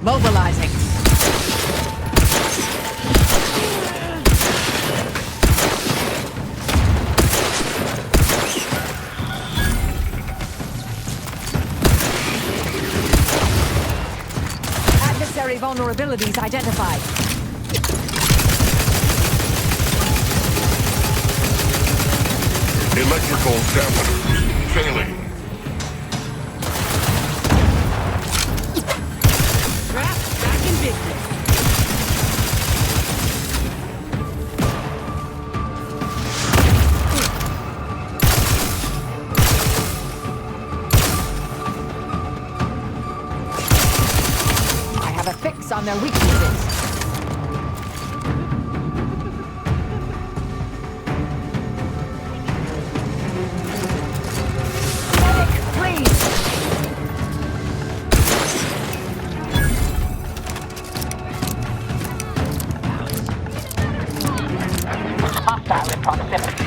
Mobilizing. Adversary vulnerabilities identified. Electrical dampener failing. Back in business. I have a fix on their weaknesses. Medic, please! Hostile in proximity.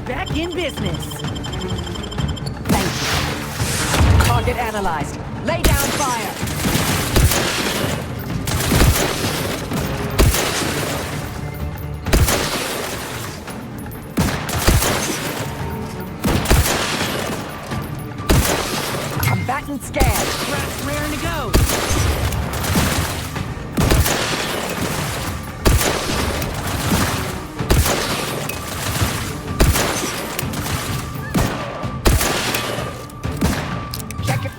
Back in business. Thank you. Target analyzed. Lay down fire. Combatant scanned. Raring to go. Check it.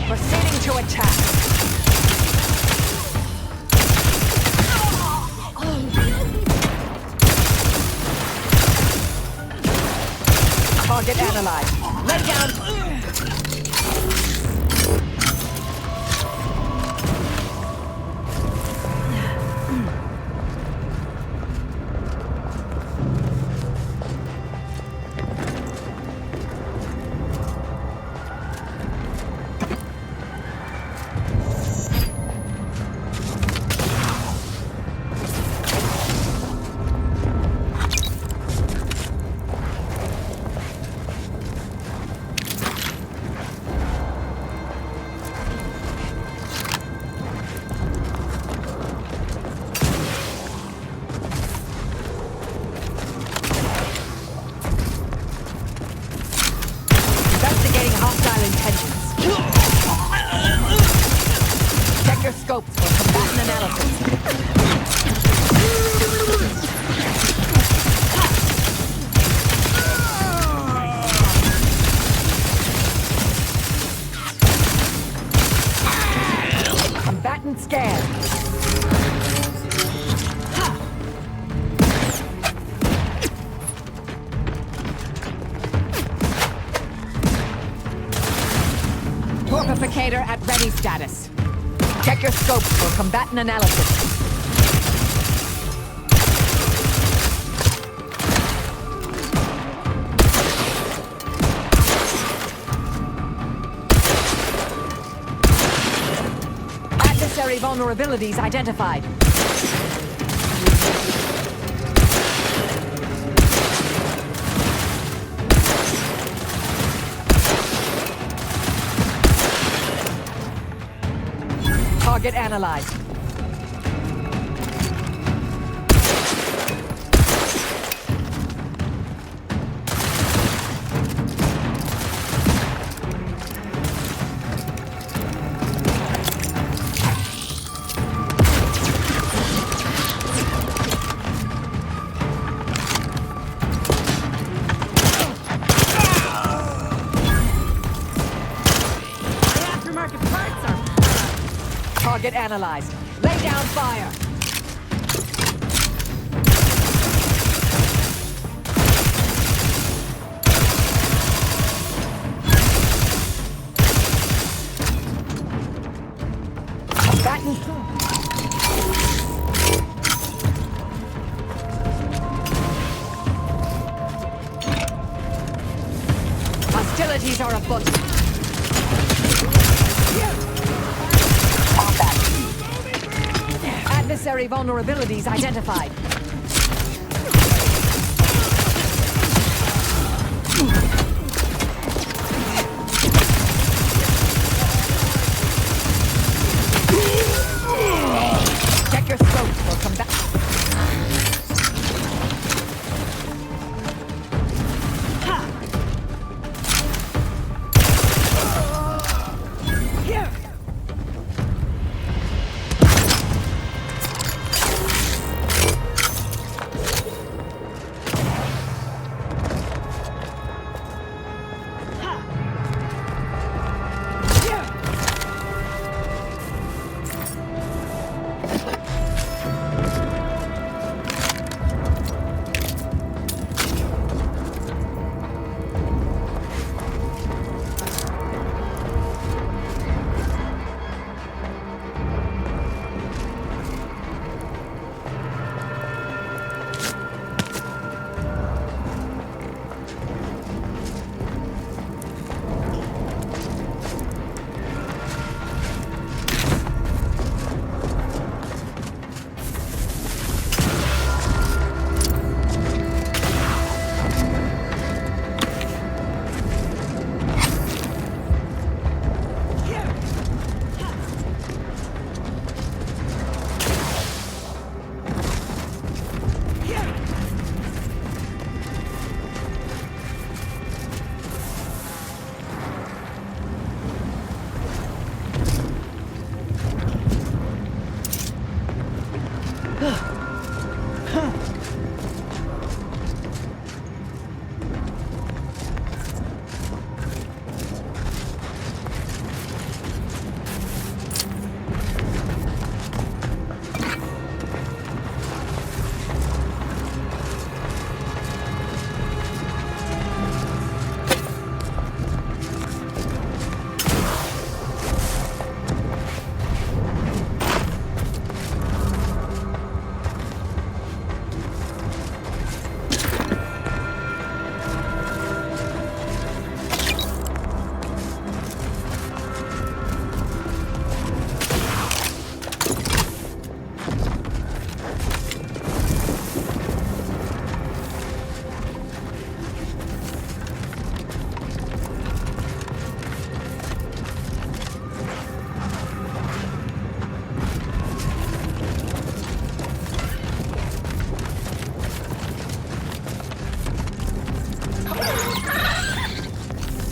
Proceeding to attack. Target analyzed. Lay down. Investigating hostile intentions. Check your scopes for combatant analysis. Combatant scan. Torpificator at ready status. Check your scopes for combatant analysis. Adversary vulnerabilities identified. Target analyzed. Target analyzed. Lay down fire. Combatant. Hostilities are afoot. Adversary vulnerabilities identified. Check your scopes for combat.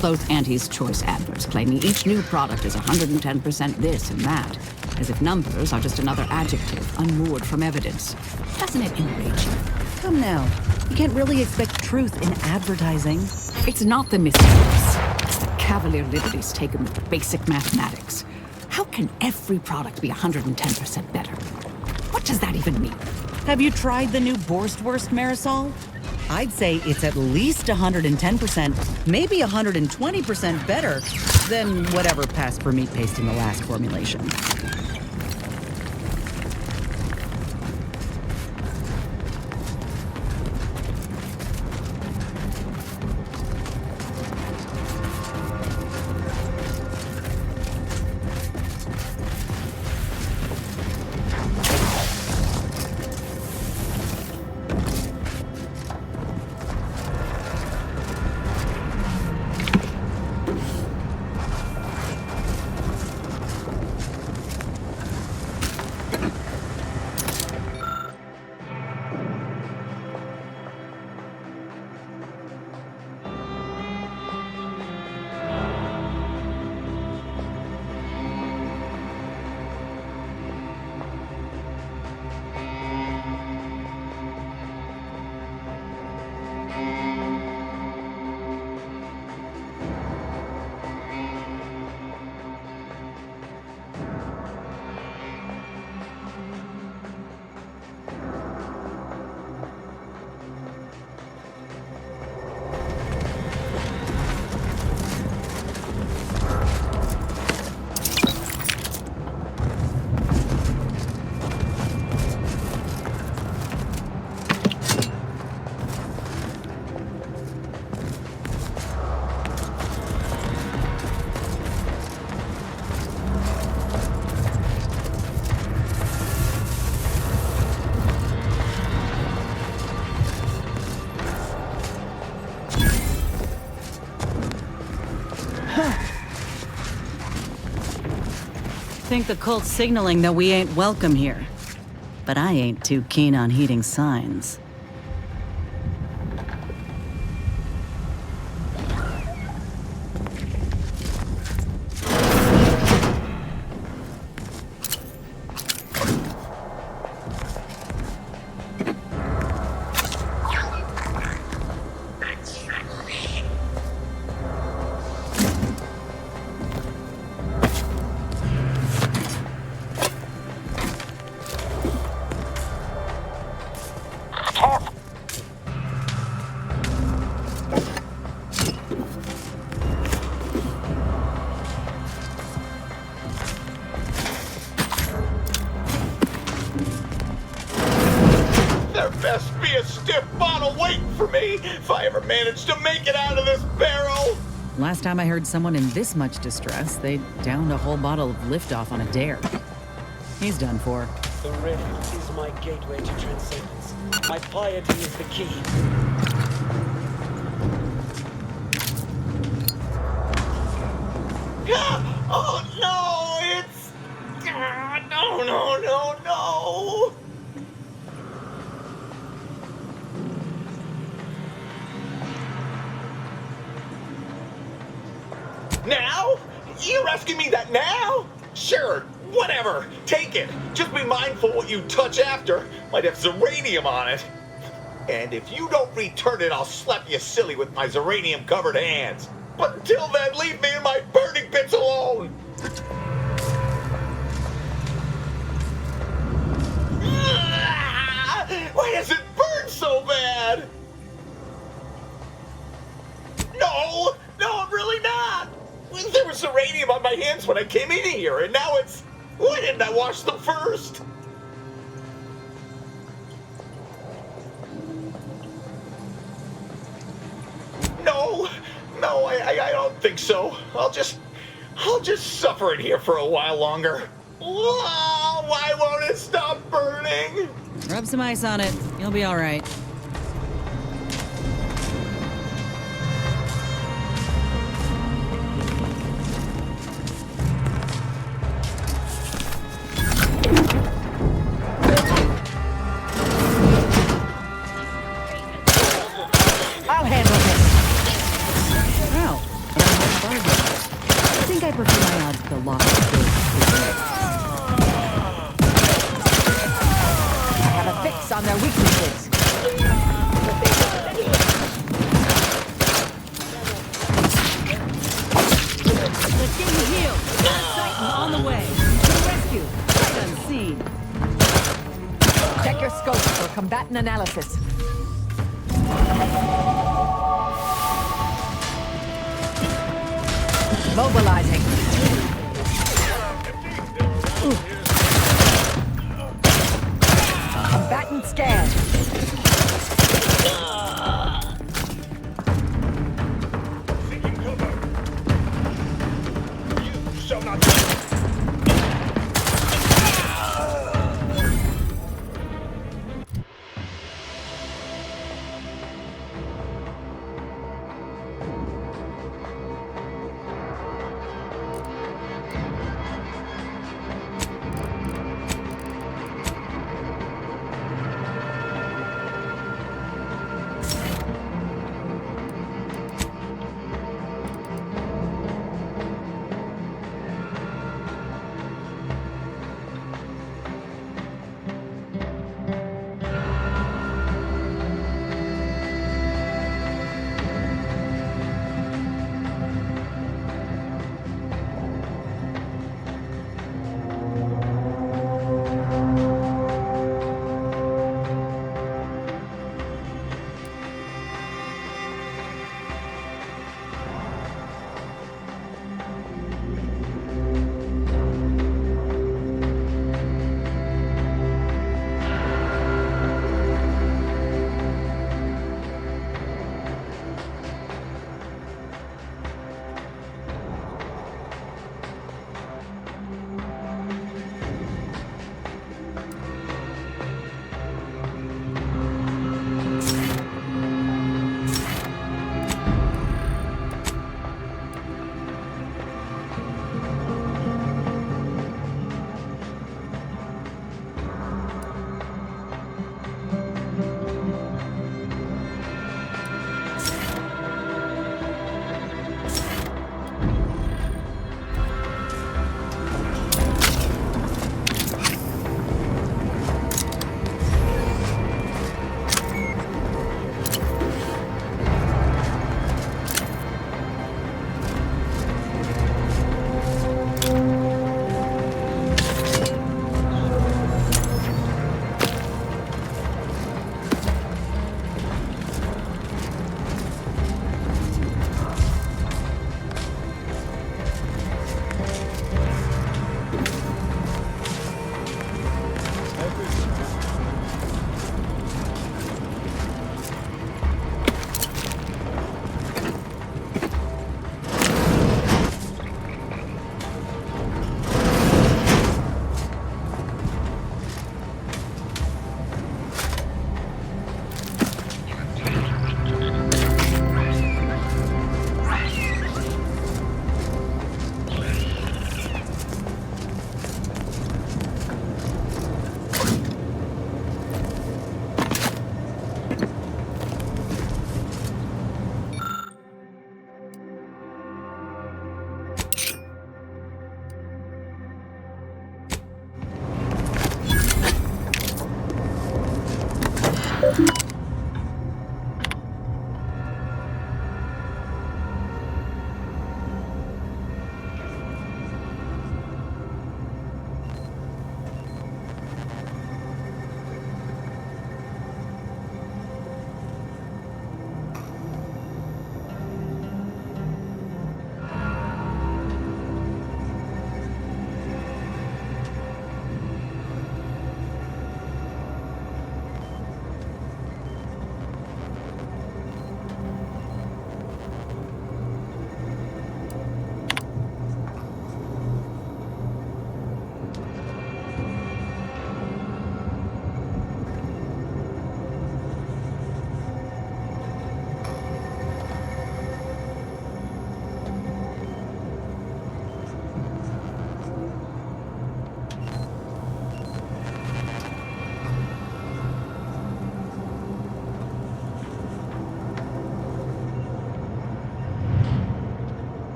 Both Auntie's Choice adverts claiming each new product is 110% this and that, as if numbers are just another adjective unmoored from evidence. Doesn't it enrage you? Come now. You can't really expect truth in advertising. It's not the mysteries. It's the cavalier liberties taken with basic mathematics. How can every product be 110% better? What does that even mean? Have you tried the new Borstwurst Marisol? I'd say it's at least 110%, maybe 120% better than whatever passed for meat paste in the last formulation. Think the cult's signaling that we ain't welcome here. But I ain't too keen on heeding signs. There best be a stiff bottle waiting for me if I ever manage to make it out of this barrel. Last time I heard someone in this much distress, they downed a whole bottle of liftoff on a dare. He's done for. The rift is my gateway to transcendence. My piety is the key. Oh no, it's... No. Now? You're asking me that now? Sure, Whatever, take it. Just be mindful what you touch after. Might have Zeranium on it. And if you don't return it, I'll slap you silly with my Zeranium-covered hands. But until then, leave me and my burning bits alone. Why does it burn so bad? No, I'm really not. There was Zeranium on my hands when I came in here, and now it's... Why didn't I wash them first? No, I don't think so. I'll just suffer in here for a while longer. Oh, why won't it stop burning? Rub some ice on it. You'll be all right. I'll handle this. Well, I don't have a bargain. I think I prefer my odds with the lock of the I have a fix on their weaknesses. Let's get you healed. Titan on the way. To the rescue. Sight unseen. Check your scope for combatant analysis. Mobilizing. Combatant scan. Seeking cover. You shall not...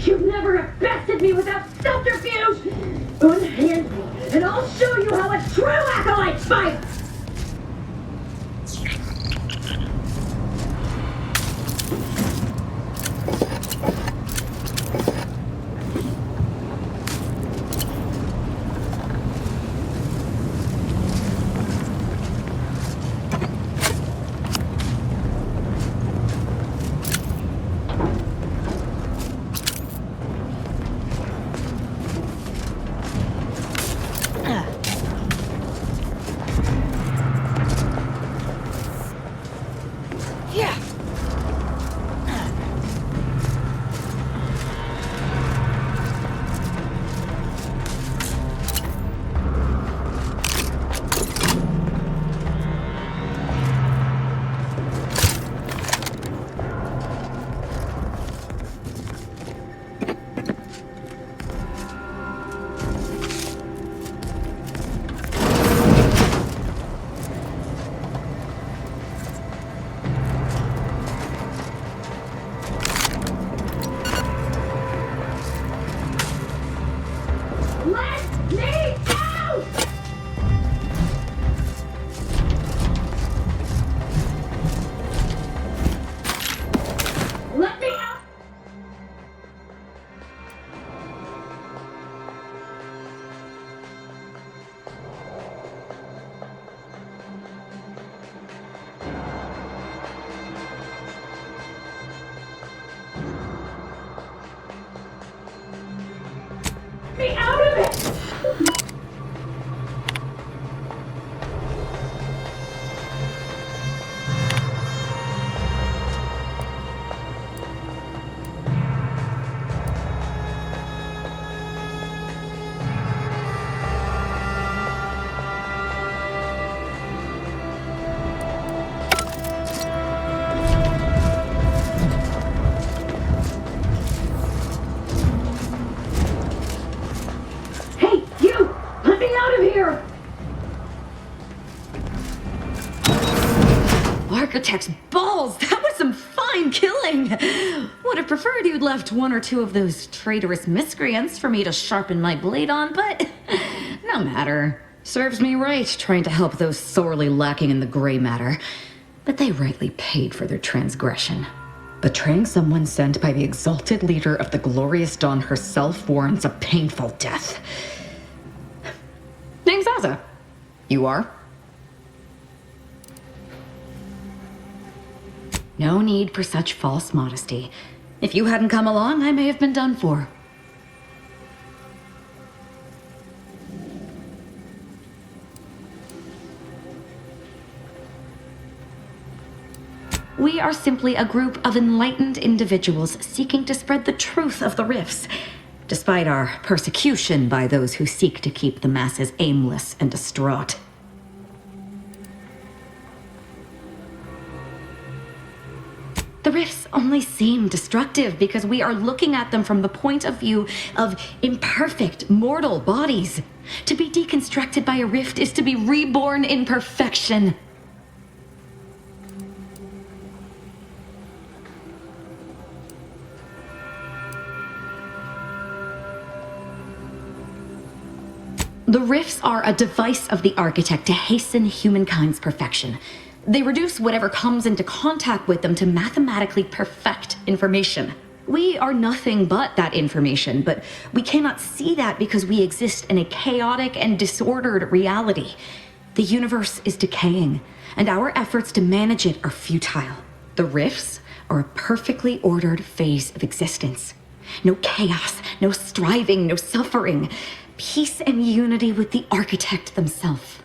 You've never have bested me without subterfuge! Unhand me, and I'll show you how a true acolyte fights! Me out of it! Architect's balls! That was some fine killing! Would have preferred you'd left one or two of those traitorous miscreants for me to sharpen my blade on, but no matter. Serves me right trying to help those sorely lacking in the gray matter. But they rightly paid for their transgression. Betraying someone sent by the exalted leader of the glorious dawn herself warrants a painful death. Name's Azza. You are? No need for such false modesty. If you hadn't come along, I may have been done for. We are simply a group of enlightened individuals seeking to spread the truth of the rifts, despite our persecution by those who seek to keep the masses aimless and distraught. The rifts only seem destructive because we are looking at them from the point of view of imperfect, mortal bodies. To be deconstructed by a rift is to be reborn in perfection. The rifts are a device of the architect to hasten humankind's perfection. They reduce whatever comes into contact with them to mathematically perfect information. We are nothing but that information, but we cannot see that because we exist in a chaotic and disordered reality. The universe is decaying, and our efforts to manage it are futile. The rifts are a perfectly ordered phase of existence. No chaos, no striving, no suffering. Peace and unity with the architect themselves.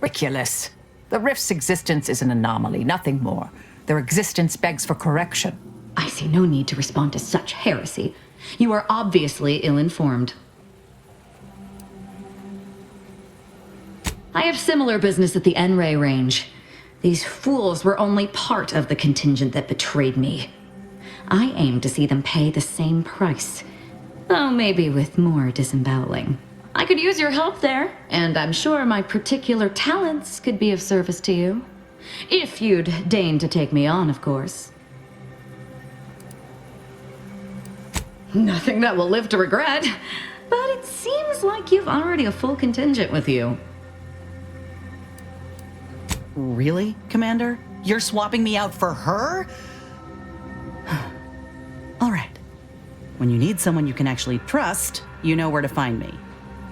Ridiculous. The rift's existence is an anomaly, nothing more. Their existence begs for correction. I see no need to respond to such heresy. You are obviously ill-informed. I have similar business at the N-Ray range. These fools were only part of the contingent that betrayed me. I aim to see them pay the same price, though maybe with more disemboweling. I could use your help there, and I'm sure my particular talents could be of service to you. If you'd deign to take me on, of course. Nothing that will live to regret, but it seems like you've already a full contingent with you. Really, Commander? You're swapping me out for her? All right. When you need someone you can actually trust, you know where to find me.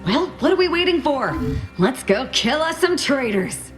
Well, what are we waiting for? Let's go kill us some traitors.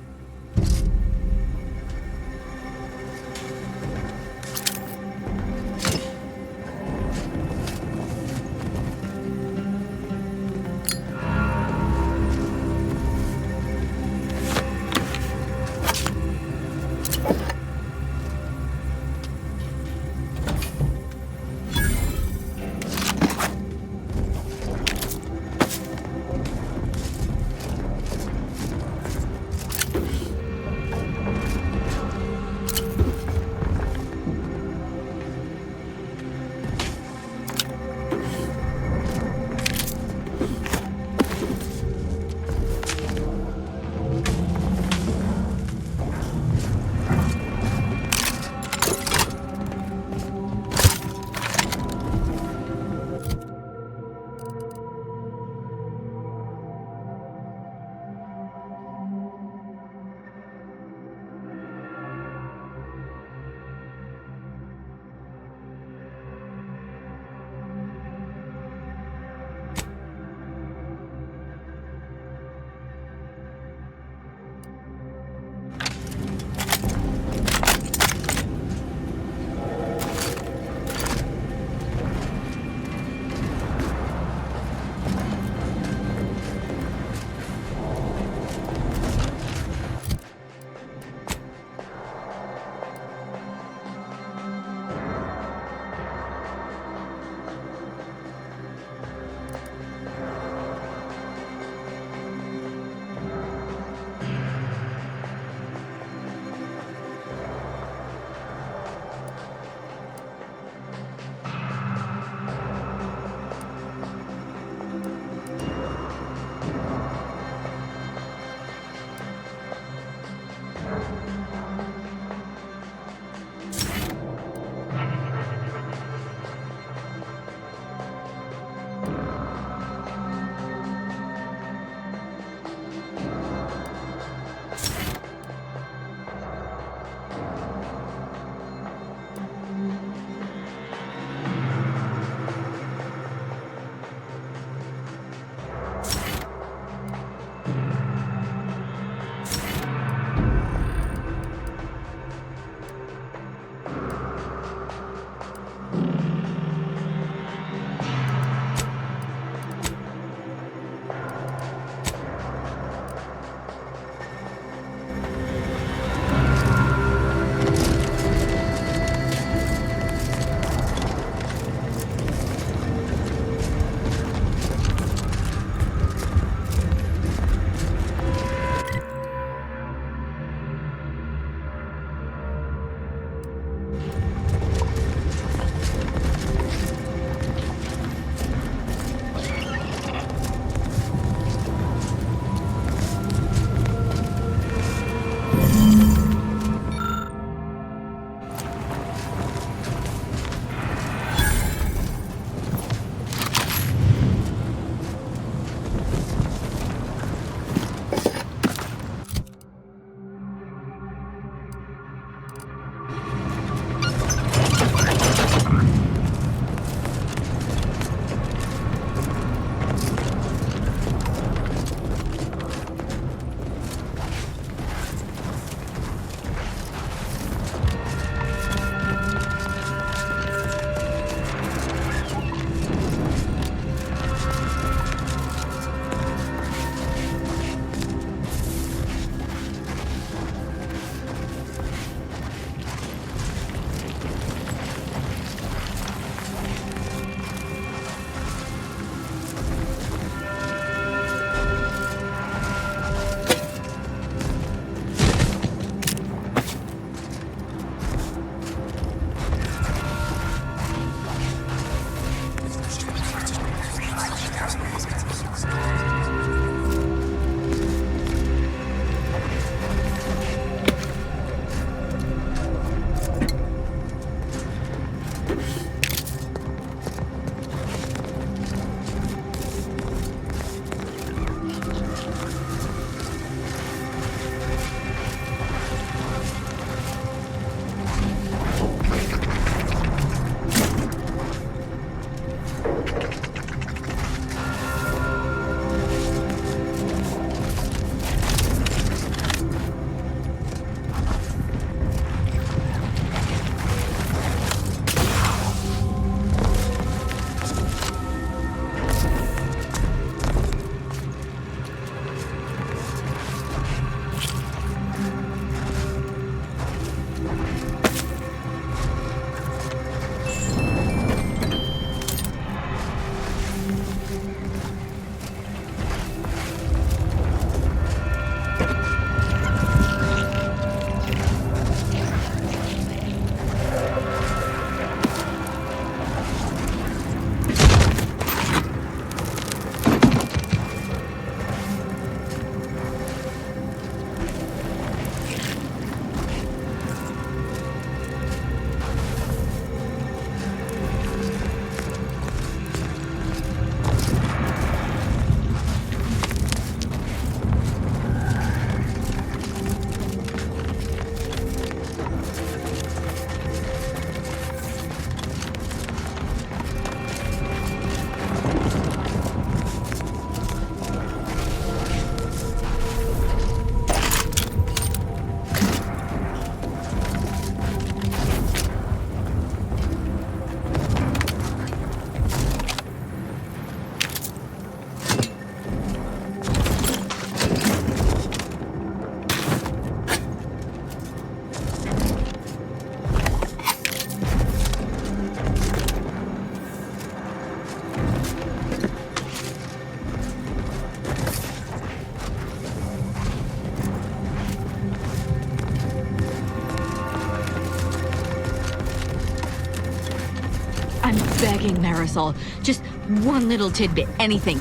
begging, Marisol. Just one little tidbit, anything.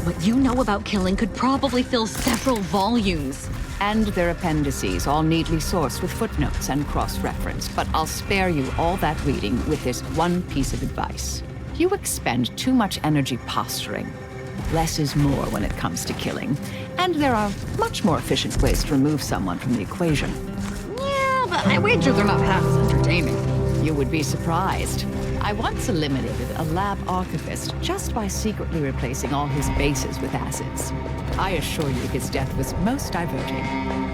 What you know about killing could probably fill several volumes. And their appendices, all neatly sourced with footnotes and cross-reference. But I'll spare you all that reading with this one piece of advice. You expend too much energy posturing. Less is more when it comes to killing. And there are much more efficient ways to remove someone from the equation. Yeah, but I wager they're not half as entertaining. You would be surprised. I once eliminated a lab archivist just by secretly replacing all his bases with acids. I assure you his death was most diverting.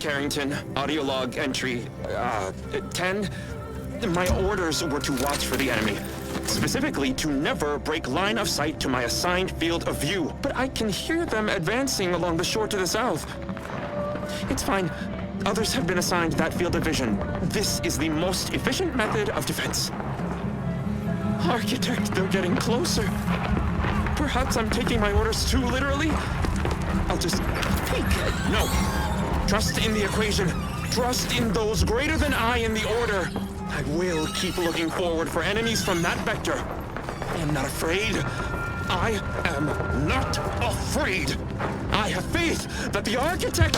Carrington, audio log entry 10. My orders were to watch for the enemy. Specifically, to never break line of sight to my assigned field of view. But I can hear them advancing along the shore to the south. It's fine. Others have been assigned that field of vision. This is the most efficient method of defense. Architect, they're getting closer. Perhaps I'm taking my orders too literally. I'll just peek. No. Trust in the equation. Trust in those greater than I in the order. I will keep looking forward for enemies from that vector. I am not afraid. I am not afraid. I have faith that the architect...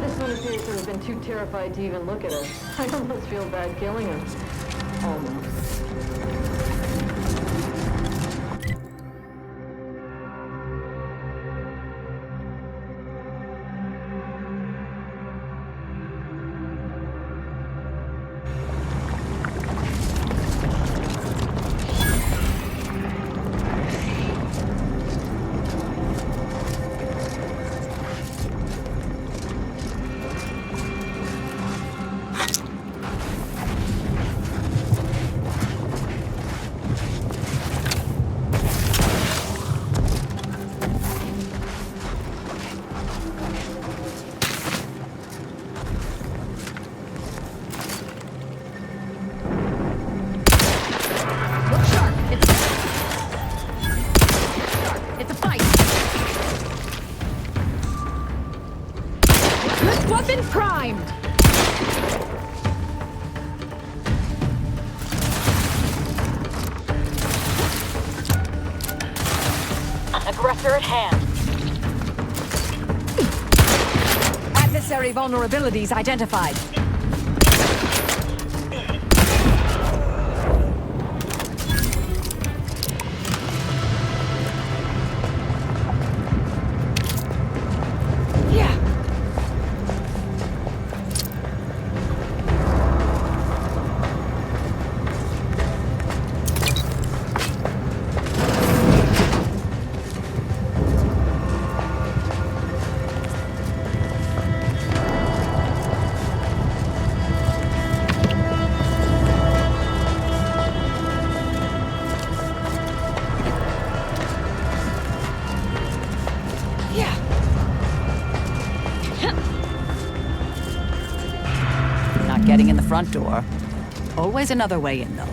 This one appears to have been too terrified to even look at us. I almost feel bad killing him. Almost. Aggressor at hand. Adversary vulnerabilities identified. Getting in the front door. Always another way in, though.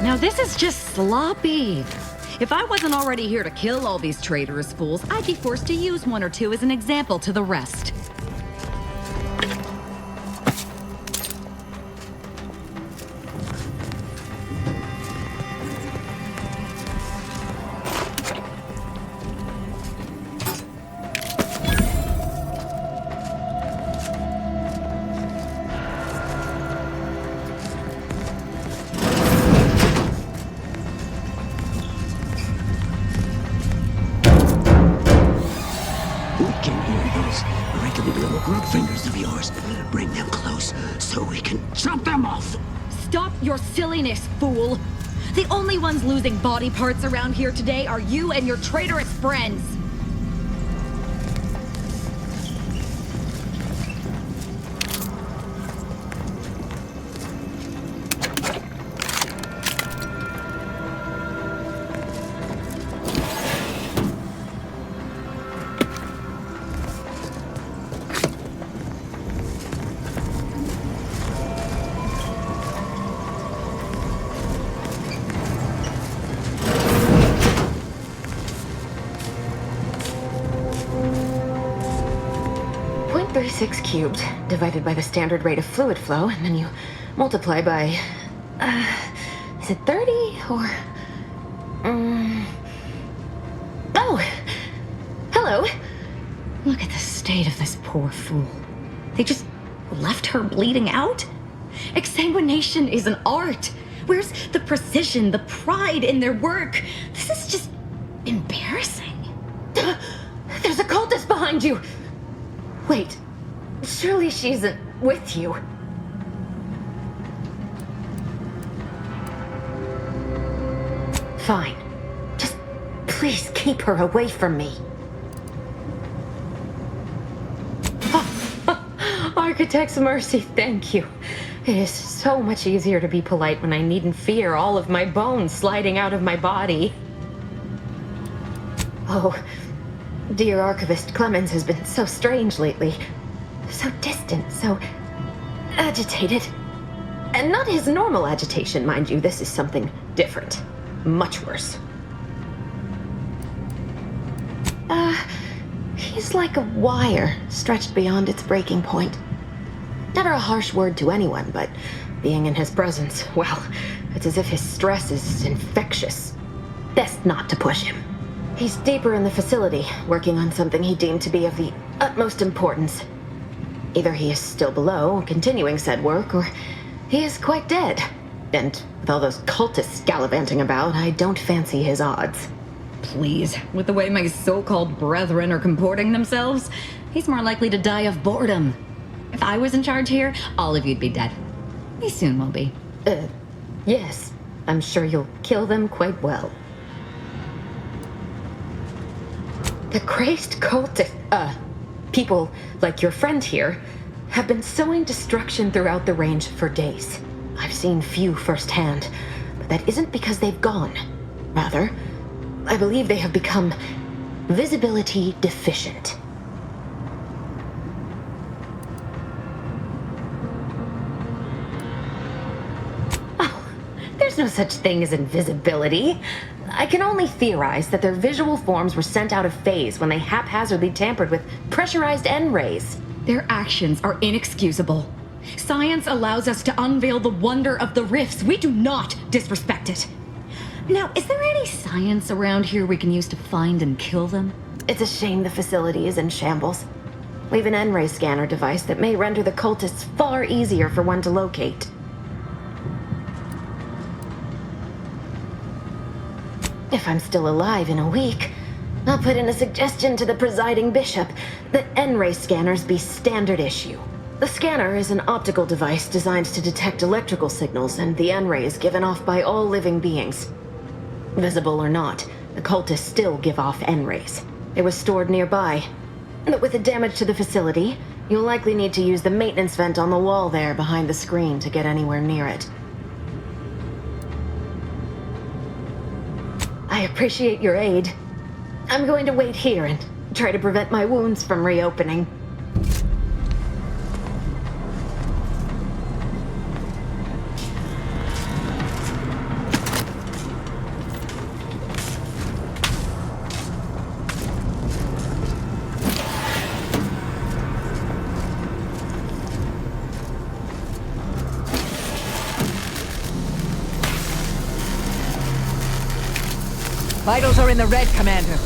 Now this is just sloppy. If I wasn't already here to kill all these traitorous fools, I'd be forced to use one or two as an example to the rest. Stop your silliness, fool! The only ones losing body parts around here today are you and your traitorous friends! .36 cubed divided by the standard rate of fluid flow, and then you multiply by, is it 30 or fate of this poor fool? They just left her bleeding out? Exsanguination is an art. Where's the precision, the pride in their work? This is just embarrassing. There's a cultist behind you! Wait, surely she isn't with you. Fine. Just please keep her away from me. Architect's mercy, thank you. It is so much easier to be polite when I needn't fear all of my bones sliding out of my body. Oh, dear Archivist Clemens has been so strange lately. So distant, so agitated. And not his normal agitation, mind you. This is something different. Much worse. He's like a wire stretched beyond its breaking point. Never a harsh word to anyone, but being in his presence, well, it's as if his stress is infectious. Best not to push him. He's deeper in the facility, working on something he deemed to be of the utmost importance. Either he is still below, continuing said work, or he is quite dead. And with all those cultists gallivanting about, I don't fancy his odds. Please, with the way my so-called brethren are comporting themselves, he's more likely to die of boredom. If I was in charge here, all of you'd be dead. We soon will be. Yes. I'm sure you'll kill them quite well. The crazed people like your friend here have been sowing destruction throughout the range for days. I've seen few firsthand, but that isn't because they've gone. Rather, I believe they have become visibility deficient. Oh, there's no such thing as invisibility. I can only theorize that their visual forms were sent out of phase when they haphazardly tampered with pressurized N-rays. Their actions are inexcusable. Science allows us to unveil the wonder of the rifts. We do not disrespect it. Now, is there any science around here we can use to find and kill them? It's a shame the facility is in shambles. We have an N-ray scanner device that may render the cultists far easier for one to locate. If I'm still alive in a week, I'll put in a suggestion to the presiding bishop that N-ray scanners be standard issue. The scanner is an optical device designed to detect electrical signals and the N-rays given off by all living beings. Visible or not, the cultists still give off N-rays. It was stored nearby. But with the damage to the facility, you'll likely need to use the maintenance vent on the wall there behind the screen to get anywhere near it. I appreciate your aid. I'm going to wait here and try to prevent my wounds from reopening. Vitals are in the red, Commander.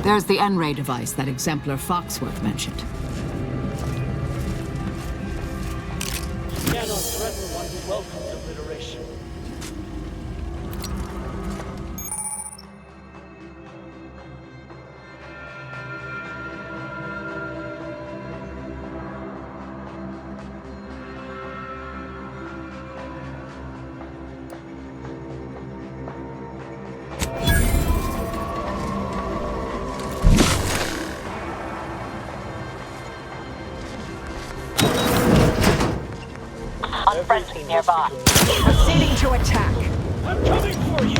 There's the N-ray device that Exemplar Foxworth mentioned. Cannot threaten one who welcomes obliteration. Unfriendly nearby. Proceeding to attack. I'm coming for you!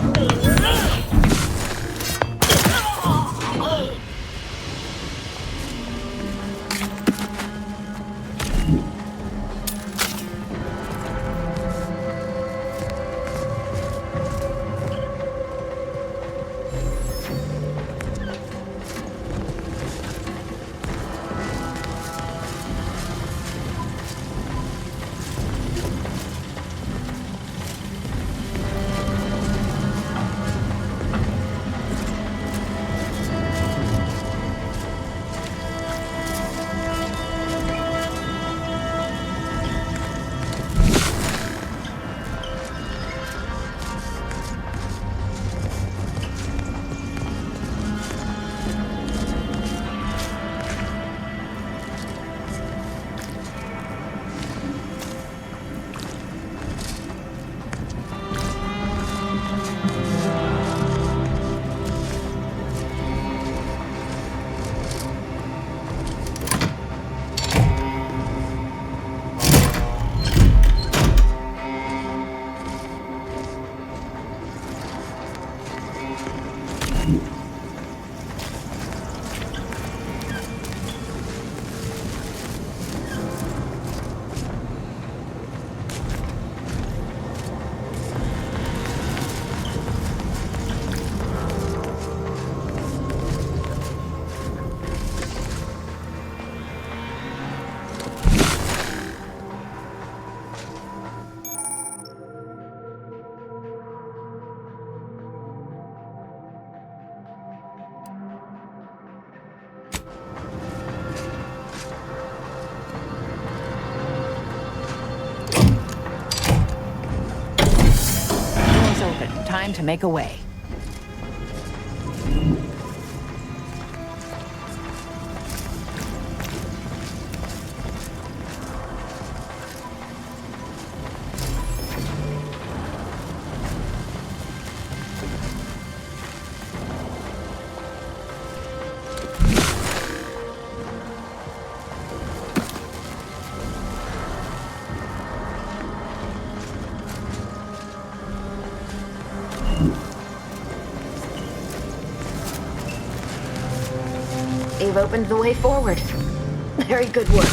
Time to make a way. You've opened the way forward. Very good work.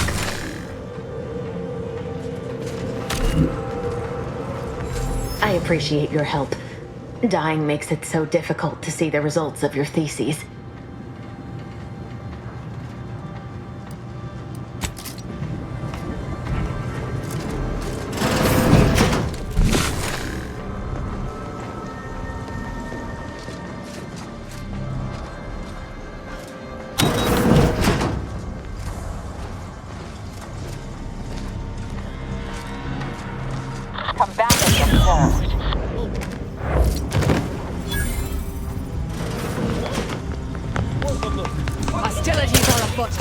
I appreciate your help. Dying makes it so difficult to see the results of your theses. Combatants observed. Hostilities are afoot.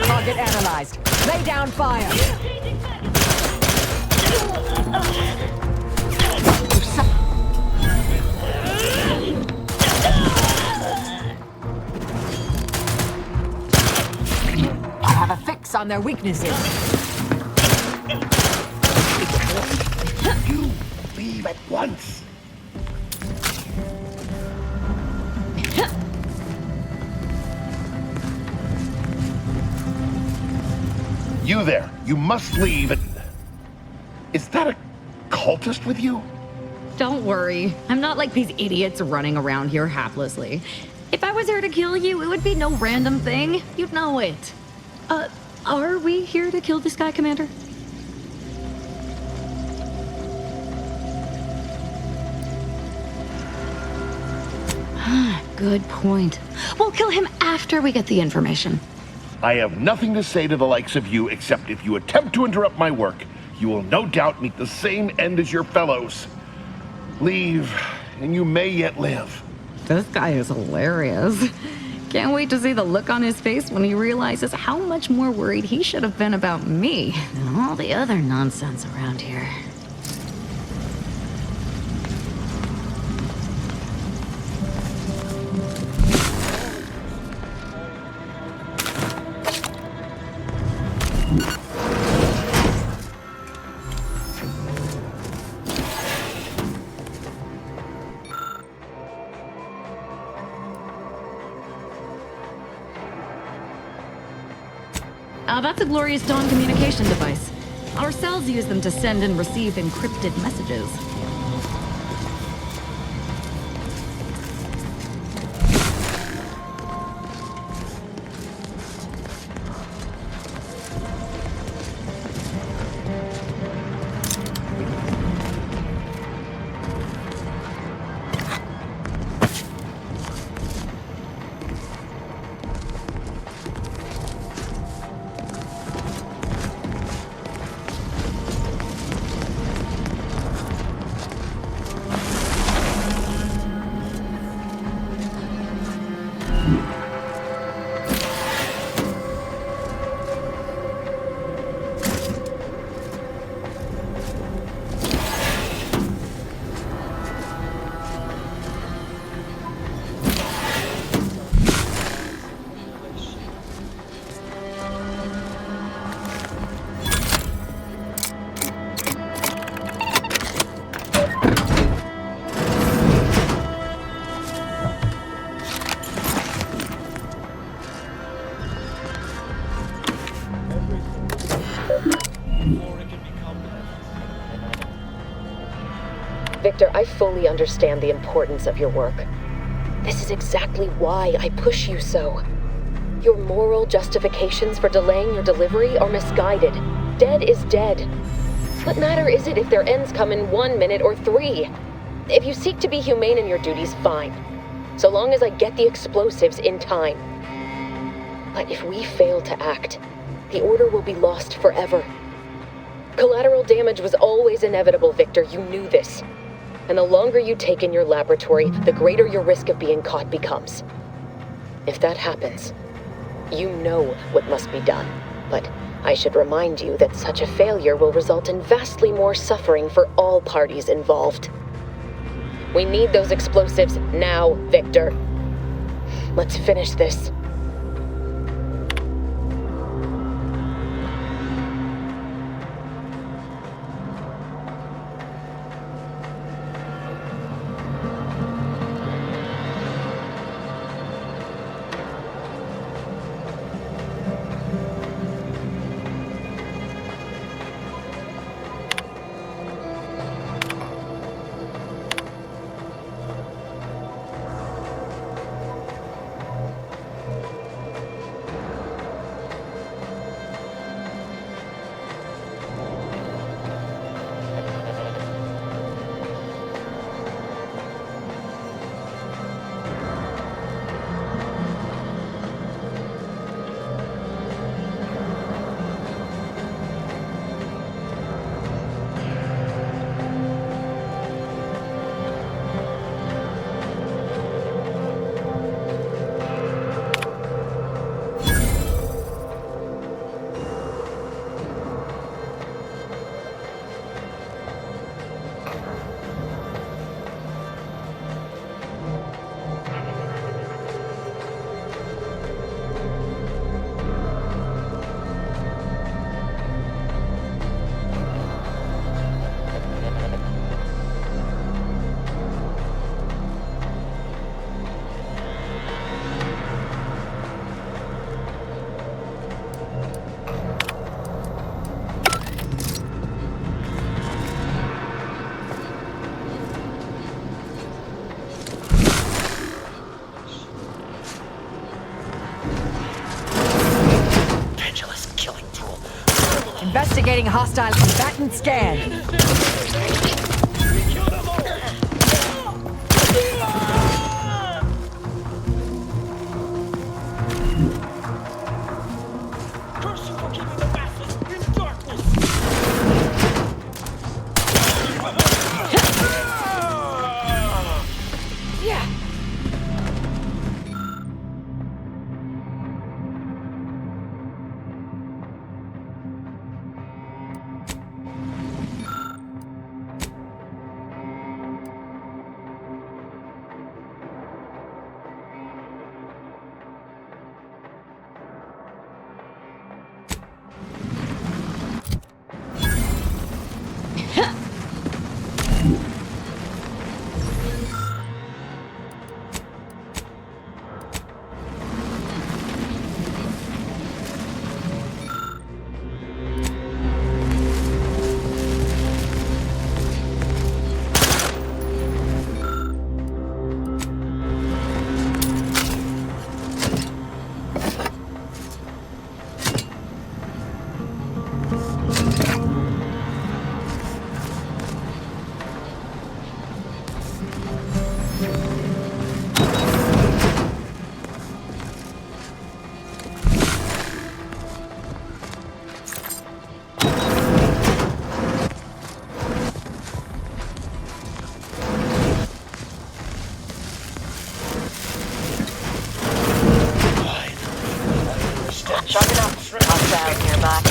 Target analyzed. Lay down fire. On their weaknesses. You leave at once. You there, you must leave. Is that a cultist with you? Don't worry. I'm not like these idiots running around here haplessly. If I was here to kill you, it would be no random thing. You'd know it. Are we here to kill this guy, Commander? Good point. We'll kill him after we get the information. I have nothing to say to the likes of you, except if you attempt to interrupt my work, you will no doubt meet the same end as your fellows. Leave, and you may yet live. This guy is hilarious. Can't wait to see the look on his face when he realizes how much more worried he should have been about me than all the other nonsense around here. That's a Glorious Dawn communication device. Our cells use them to send and receive encrypted messages. Victor, I fully understand the importance of your work. This is exactly why I push you so. Your moral justifications for delaying your delivery are misguided. Dead is dead. What matter is it if their ends come in 1 minute or 3? If you seek to be humane in your duties, fine. So long as I get the explosives in time. But if we fail to act, the Order will be lost forever. Collateral damage was always inevitable, Victor. You knew this. And the longer you take in your laboratory, the greater your risk of being caught becomes. If that happens, you know what must be done. But I should remind you that such a failure will result in vastly more suffering for all parties involved. We need those explosives now, Victor. Let's finish this. Investigating hostile combatant scan. Curse you for keeping the masses in darkness! Chugging up. Hostiles nearby.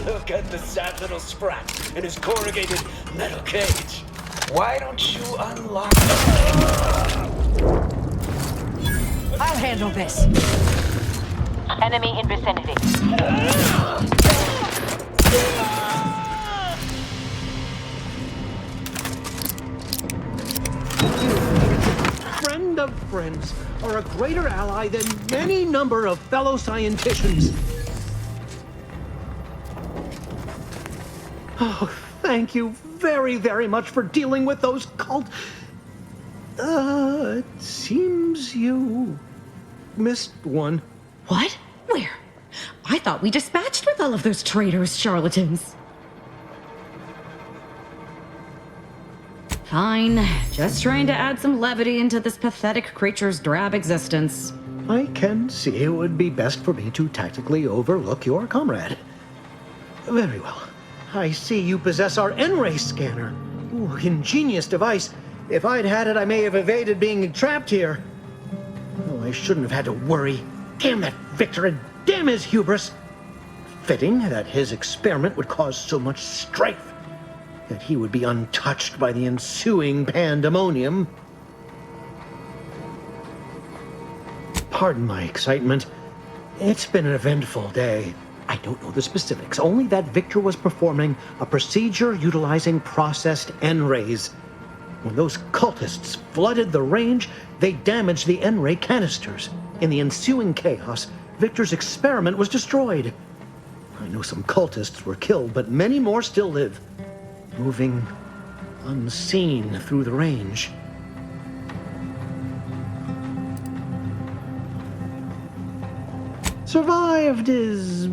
Look at the sad little sprat in his corrugated metal cage. Why don't you unlock I'll handle this. Enemy in vicinity. Friend of friends are a greater ally than any number of fellow scienticians. Oh, thank you very, very much for dealing with those cult... it seems you missed one. What? Where? I thought we dispatched with all of those traitorous charlatans. Fine. Just trying to add some levity into this pathetic creature's drab existence. I can see it would be best for me to tactically overlook your comrade. Very well. I see you possess our N-ray scanner. Ooh, ingenious device. If I'd had it, I may have evaded being trapped here. Oh, I shouldn't have had to worry. Damn that Victor and damn his hubris. Fitting that his experiment would cause so much strife, that he would be untouched by the ensuing pandemonium. Pardon my excitement. It's been an eventful day. I don't know the specifics, only that Victor was performing a procedure utilizing processed N-rays. When those cultists flooded the range, they damaged the N-ray canisters. In the ensuing chaos, Victor's experiment was destroyed. I know some cultists were killed, but many more still live, moving unseen through the range. Survived is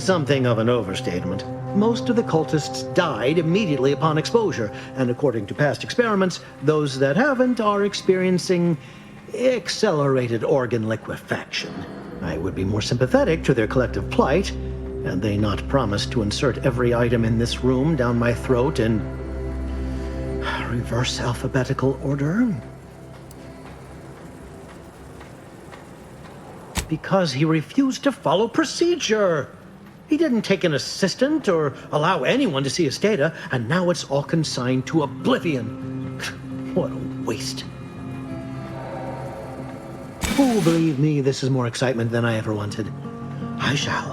something of an overstatement. Most of the cultists died immediately upon exposure, and according to past experiments, those that haven't are experiencing accelerated organ liquefaction. I would be more sympathetic to their collective plight, had they not promised to insert every item in this room down my throat in reverse alphabetical order. Because he refused to follow procedure. He didn't take an assistant or allow anyone to see his data, and now it's all consigned to oblivion. What a waste. Oh, believe me, this is more excitement than I ever wanted. I shall.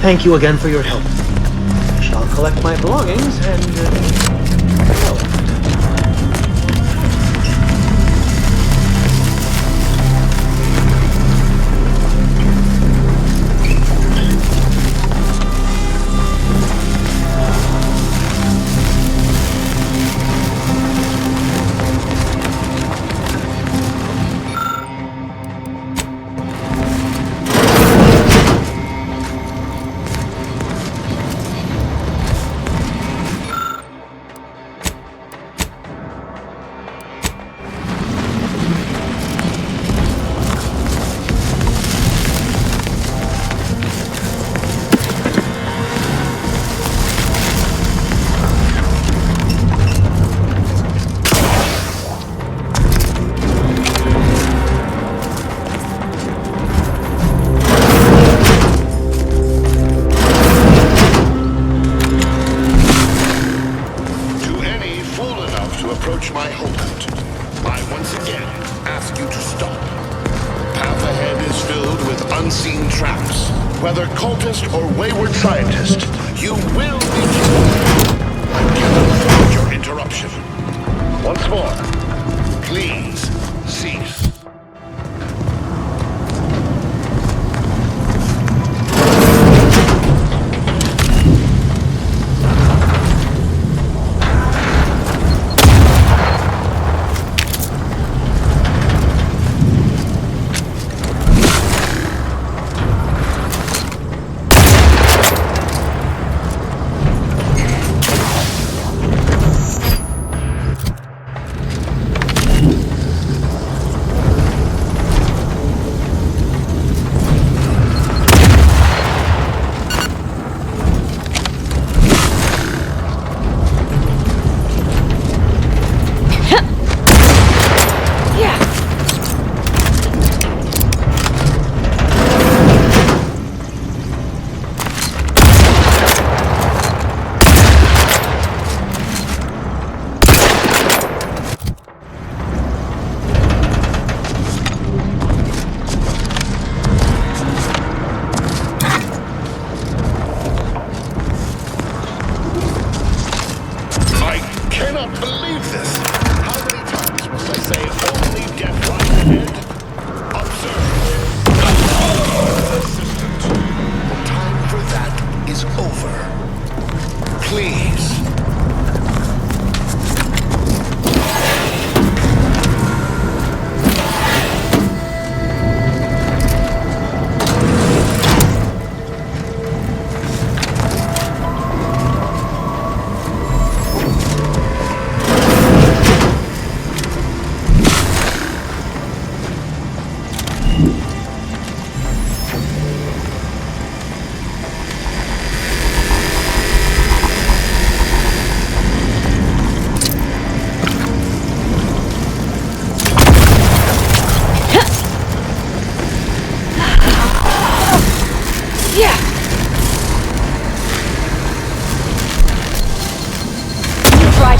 Thank you again for your help. I shall collect my belongings and... go. Whether cultist or wayward scientist, you will be killed. I cannot afford your interruption. Once more, please cease.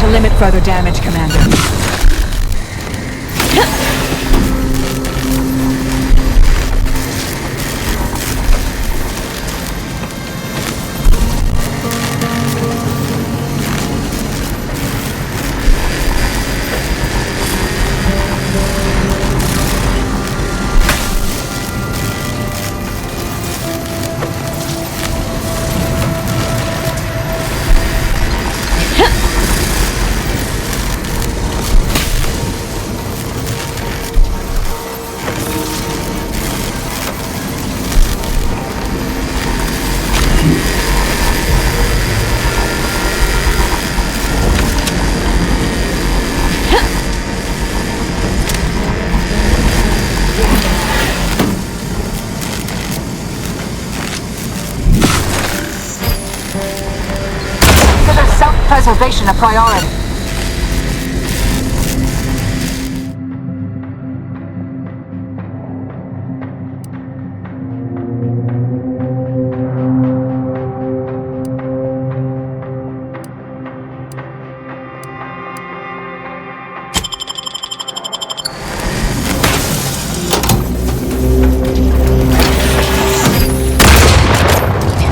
Limit further damage, Commander. Self-preservation a priority.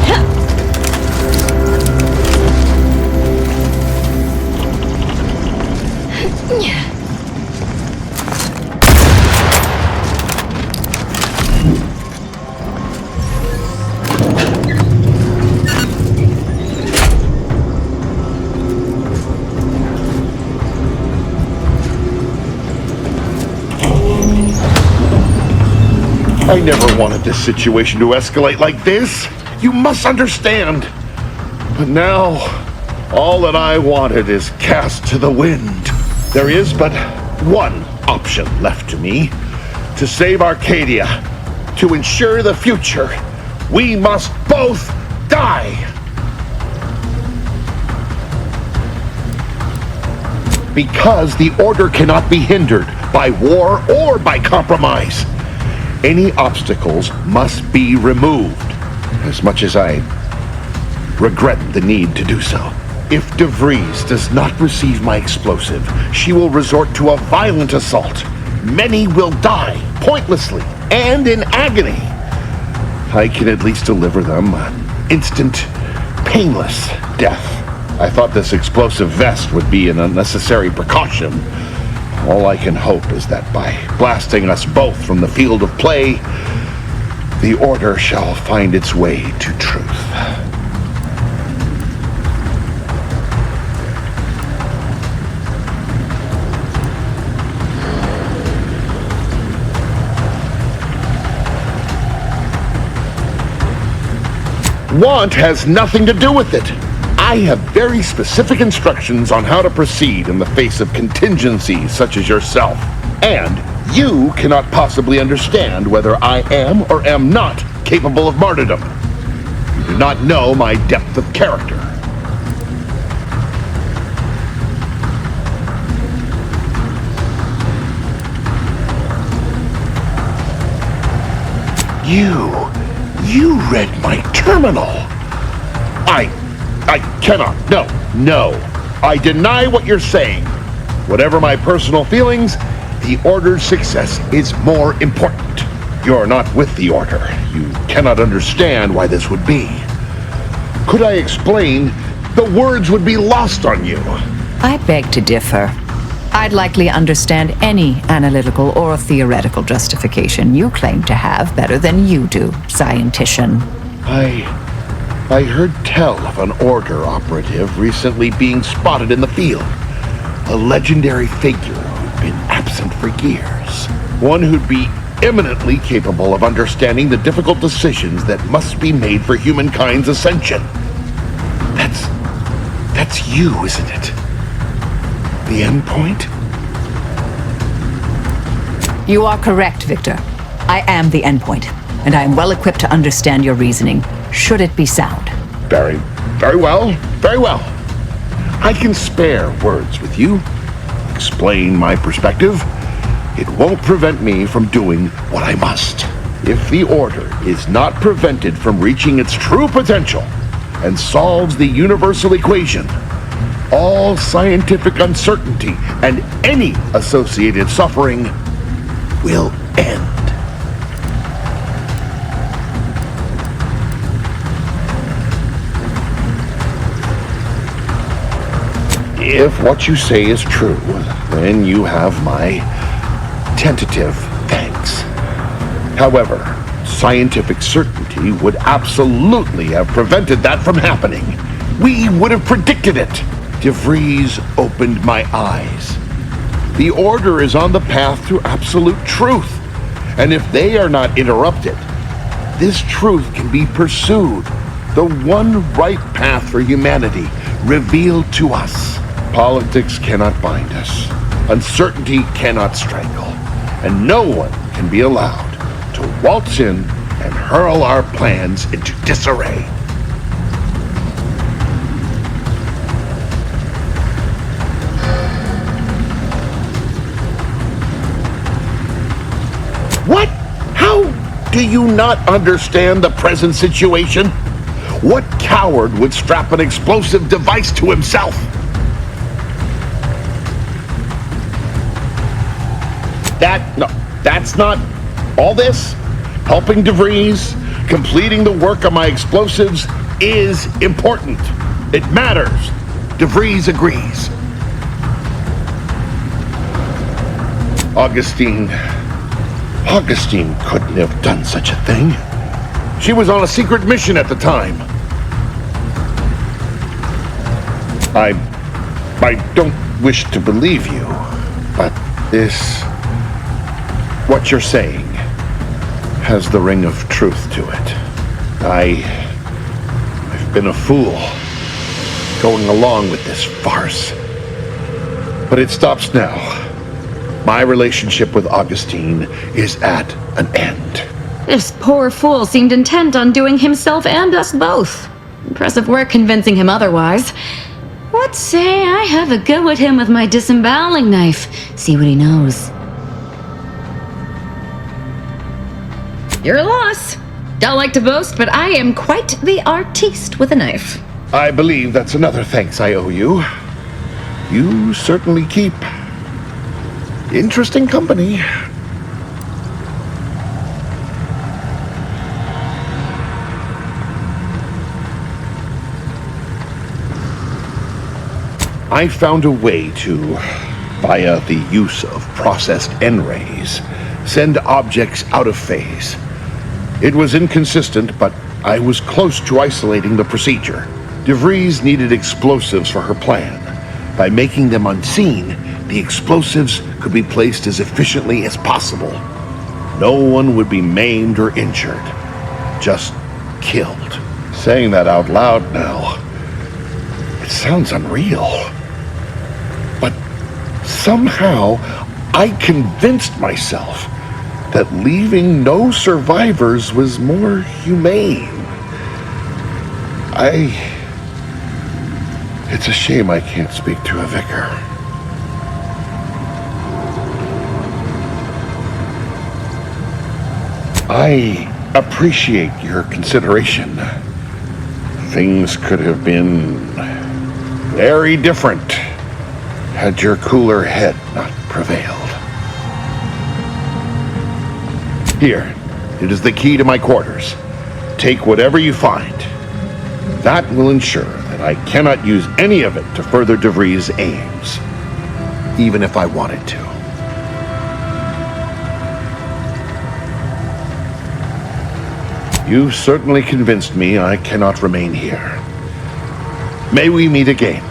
Huh! I never wanted this situation to escalate like this. You must understand. But now, all that I wanted is cast to the wind. There is but one option left to me. To save Arcadia, to ensure the future, we must both die. Because the Order cannot be hindered by war or by compromise. Any obstacles must be removed, as much as I regret the need to do so. If DeVries does not receive my explosive, she will resort to a violent assault. Many will die, pointlessly, and in agony. I can at least deliver them an instant, painless death. I thought this explosive vest would be an unnecessary precaution. All I can hope is that by blasting us both from the field of play, the Order shall find its way to truth. Want has nothing to do with it. I have very specific instructions on how to proceed in the face of contingencies such as yourself. And you cannot possibly understand whether I am or am not capable of martyrdom. You do not know my depth of character. You read my terminal. I cannot. No. I deny what you're saying. Whatever my personal feelings, the Order's success is more important. You're not with the Order. You cannot understand why this would be. Could I explain, the words would be lost on you. I beg to differ. I'd likely understand any analytical or theoretical justification you claim to have better than you do, scientician. I heard tell of an Order operative recently being spotted in the field. A legendary figure who'd been absent for years. One who'd be eminently capable of understanding the difficult decisions that must be made for humankind's ascension. That's you, isn't it? The end point? You are correct, Victor. I am the endpoint, and I am well equipped to understand your reasoning, should it be sound. Very well. I can spare words with you. Explain my perspective. It won't prevent me from doing what I must. If the Order is not prevented from reaching its true potential and solves the universal equation, all scientific uncertainty and any associated suffering will end. If what you say is true, then you have my tentative thanks. However, scientific certainty would absolutely have prevented that from happening. We would have predicted it. DeVries opened my eyes. The Order is on the path to absolute truth. And if they are not interrupted, this truth can be pursued. The one right path for humanity revealed to us. Politics cannot bind us. Uncertainty cannot strangle. And no one can be allowed to waltz in and hurl our plans into disarray. What? How do you not understand the present situation? What coward would strap an explosive device to himself? That's not all this. Helping DeVries, completing the work on my explosives is important. It matters. DeVries agrees. Augustine couldn't have done such a thing. She was on a secret mission at the time. I don't wish to believe you, but what you're saying has the ring of truth to it. I've been a fool going along with this farce. But it stops now. My relationship with Augustine is at an end. This poor fool seemed intent on doing himself and us both. Impressive work convincing him otherwise. What say I have a go at him with my disemboweling knife? See what he knows. Your loss. Don't like to boast, but I am quite the artiste with a knife. I believe that's another thanks I owe you. You certainly keep interesting company. I found a way to, via the use of processed N-rays, send objects out of phase. It was inconsistent, but I was close to isolating the procedure. DeVries needed explosives for her plan. By making them unseen, the explosives could be placed as efficiently as possible. No one would be maimed or injured, just killed. Saying that out loud now, it sounds unreal. But somehow, I convinced myself that leaving no survivors was more humane. It's a shame I can't speak to a vicar. I appreciate your consideration. Things could have been very different had your cooler head not prevailed. Here, it is the key to my quarters. Take whatever you find. That will ensure that I cannot use any of it to further DeVries' aims, even if I wanted to. You've certainly convinced me I cannot remain here. May we meet again,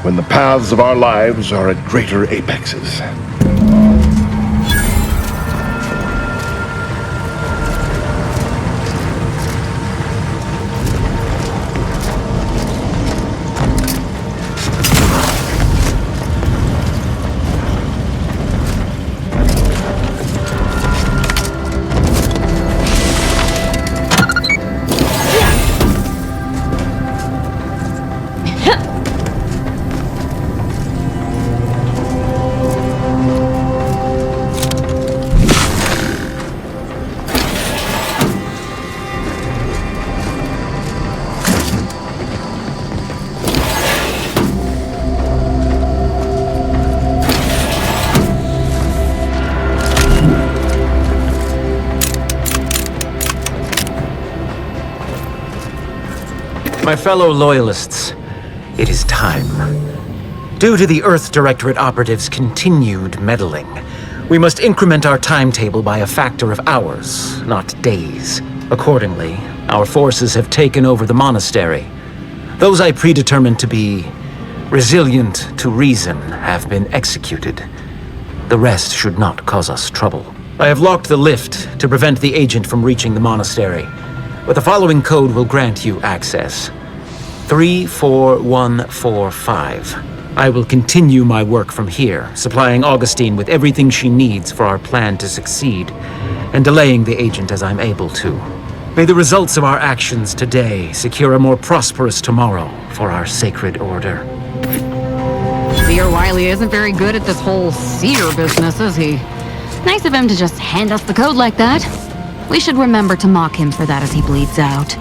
when the paths of our lives are at greater apexes. My fellow Loyalists, it is time. Due to the Earth Directorate operatives' continued meddling, we must increment our timetable by a factor of hours, not days. Accordingly, our forces have taken over the monastery. Those I predetermined to be resilient to reason have been executed. The rest should not cause us trouble. I have locked the lift to prevent the agent from reaching the monastery, but the following code will grant you access. 34145. I will continue my work from here, supplying Augustine with everything she needs for our plan to succeed, and delaying the agent as I'm able to. May the results of our actions today secure a more prosperous tomorrow for our sacred order. Seer Wiley isn't very good at this whole seer business, is he? Nice of him to just hand us the code like that. We should remember to mock him for that as he bleeds out.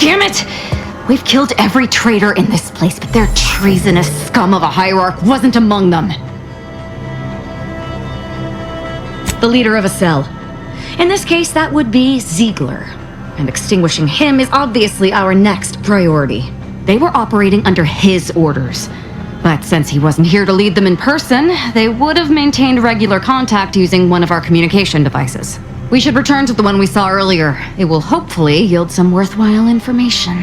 Damn it! We've killed every traitor in this place, but their treasonous scum of a hierarch wasn't among them. The leader of a cell. In this case, that would be Ziegler. And extinguishing him is obviously our next priority. They were operating under his orders. But since he wasn't here to lead them in person, they would have maintained regular contact using one of our communication devices. We should return to the one we saw earlier. It will hopefully yield some worthwhile information.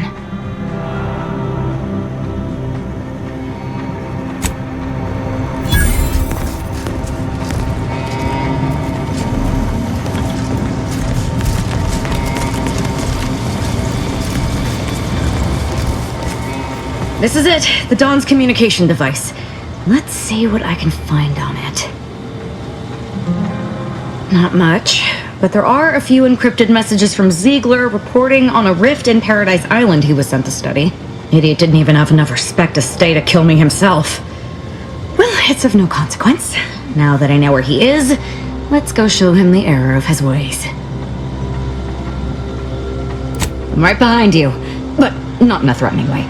This is it, the Dawn's communication device. Let's see what I can find on it. Not much, but there are a few encrypted messages from Ziegler reporting on a rift in Paradise Island he was sent to study. Idiot didn't even have enough respect to stay to kill me himself. Well, it's of no consequence. Now that I know where he is, let's go show him the error of his ways. I'm right behind you, but not in a threatening way.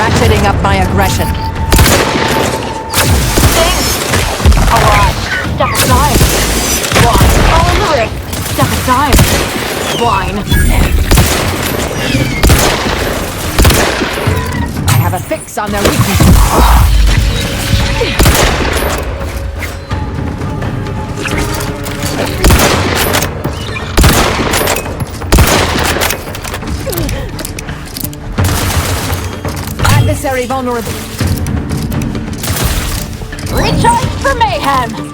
Ratcheting up my aggression. Alright, step aside. Wine. Over it. Step aside. Wine. I have a fix on their weaknesses. Adversary vulnerable. Recharge for mayhem.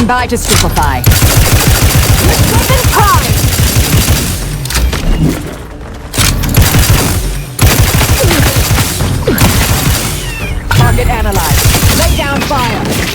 by to stupefy. Target analyzed. Lay down fire.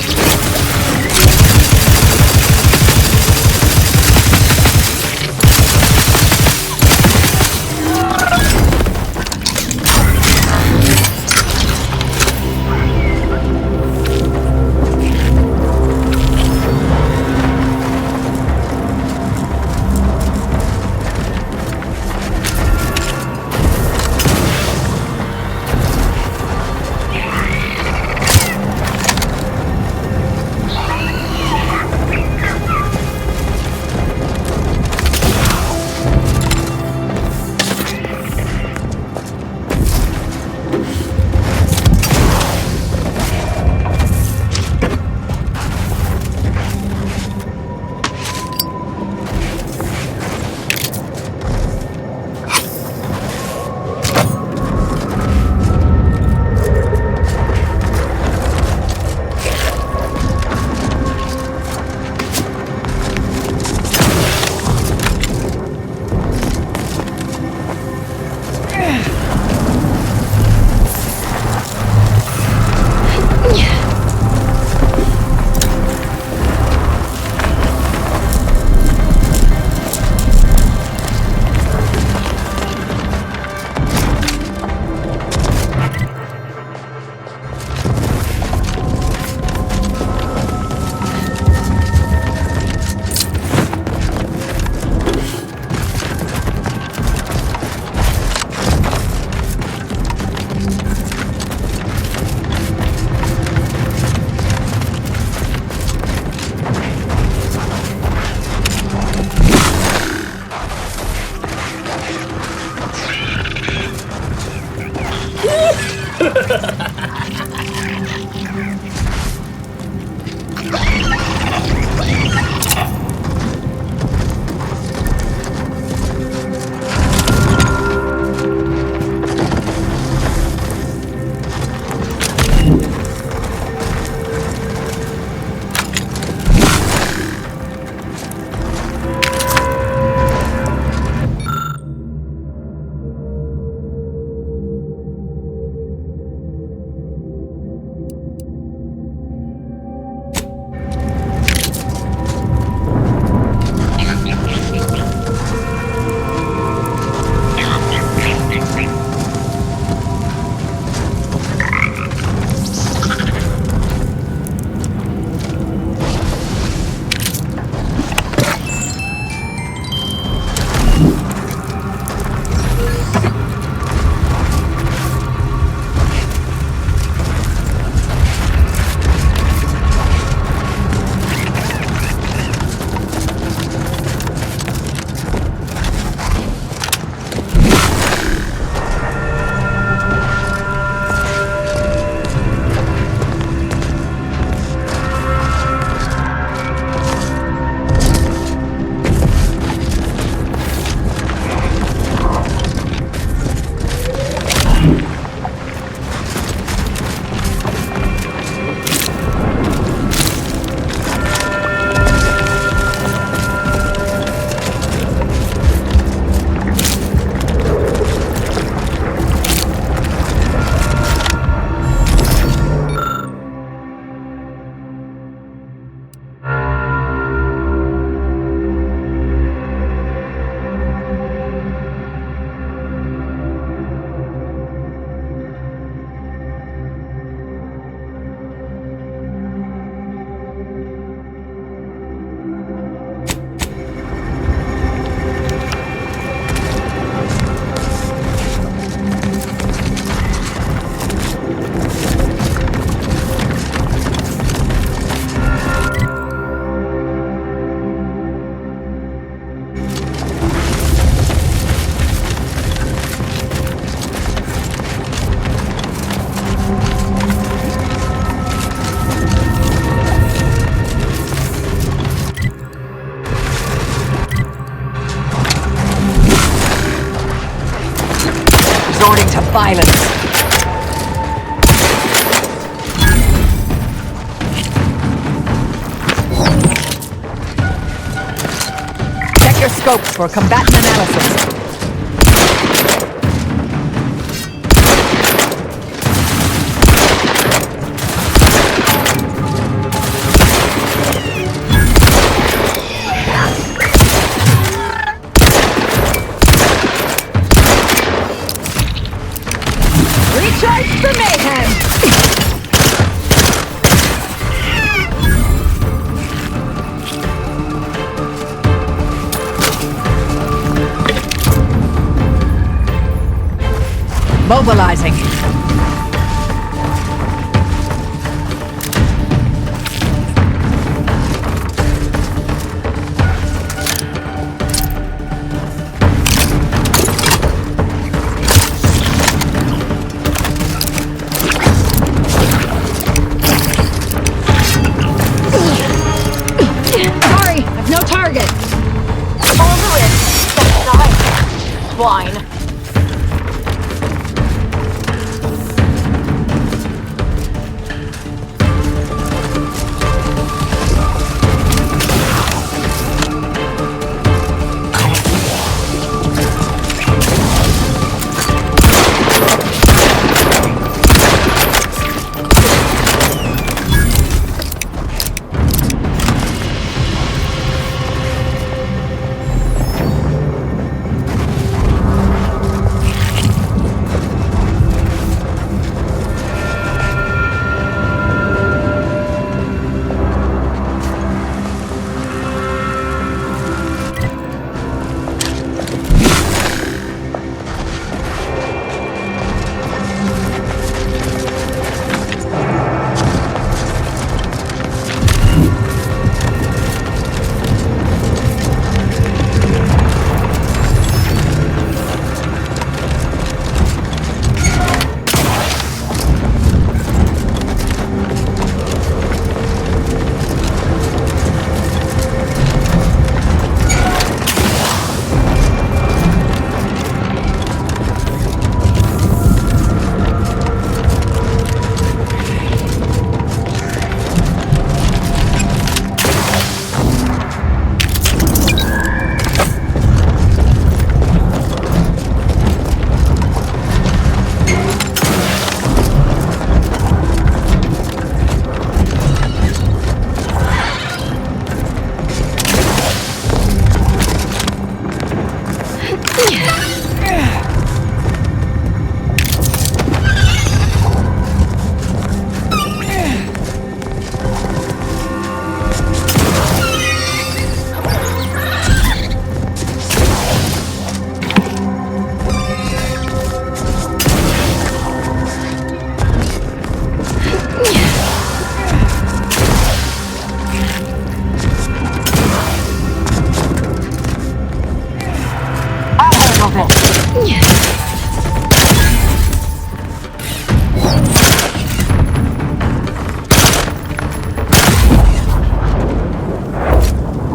resorting to violence. your scopes for combatant analysis. Recharge for mayhem! Mobilizing. Sorry, I've no target. All the wrist. Step aside. Swine.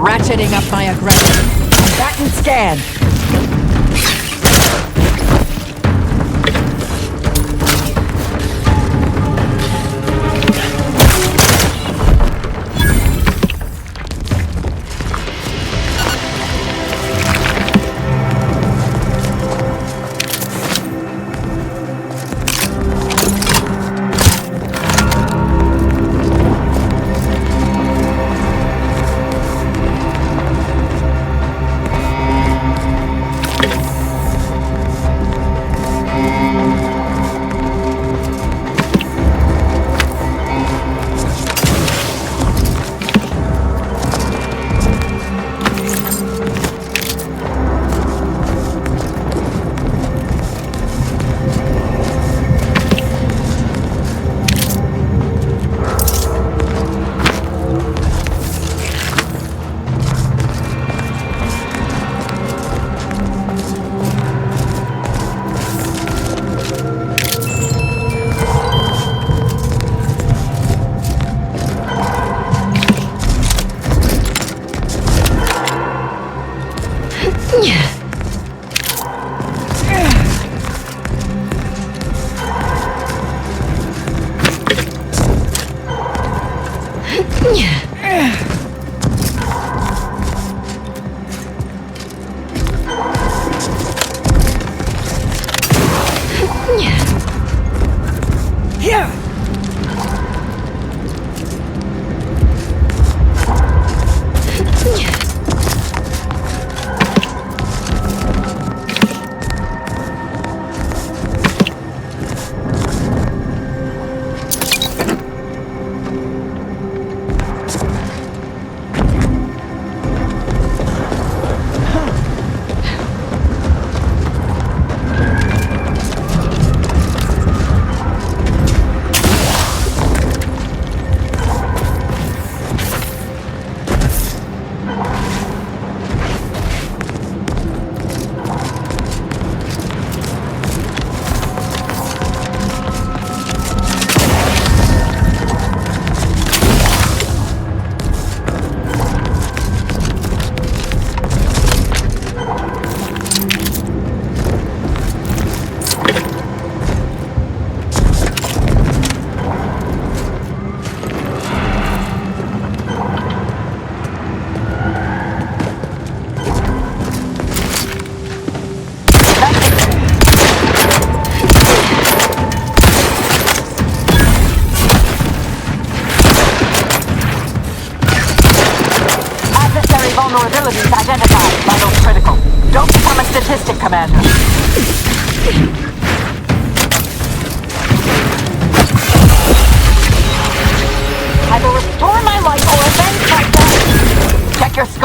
Ratcheting up my aggression. Combatant scan.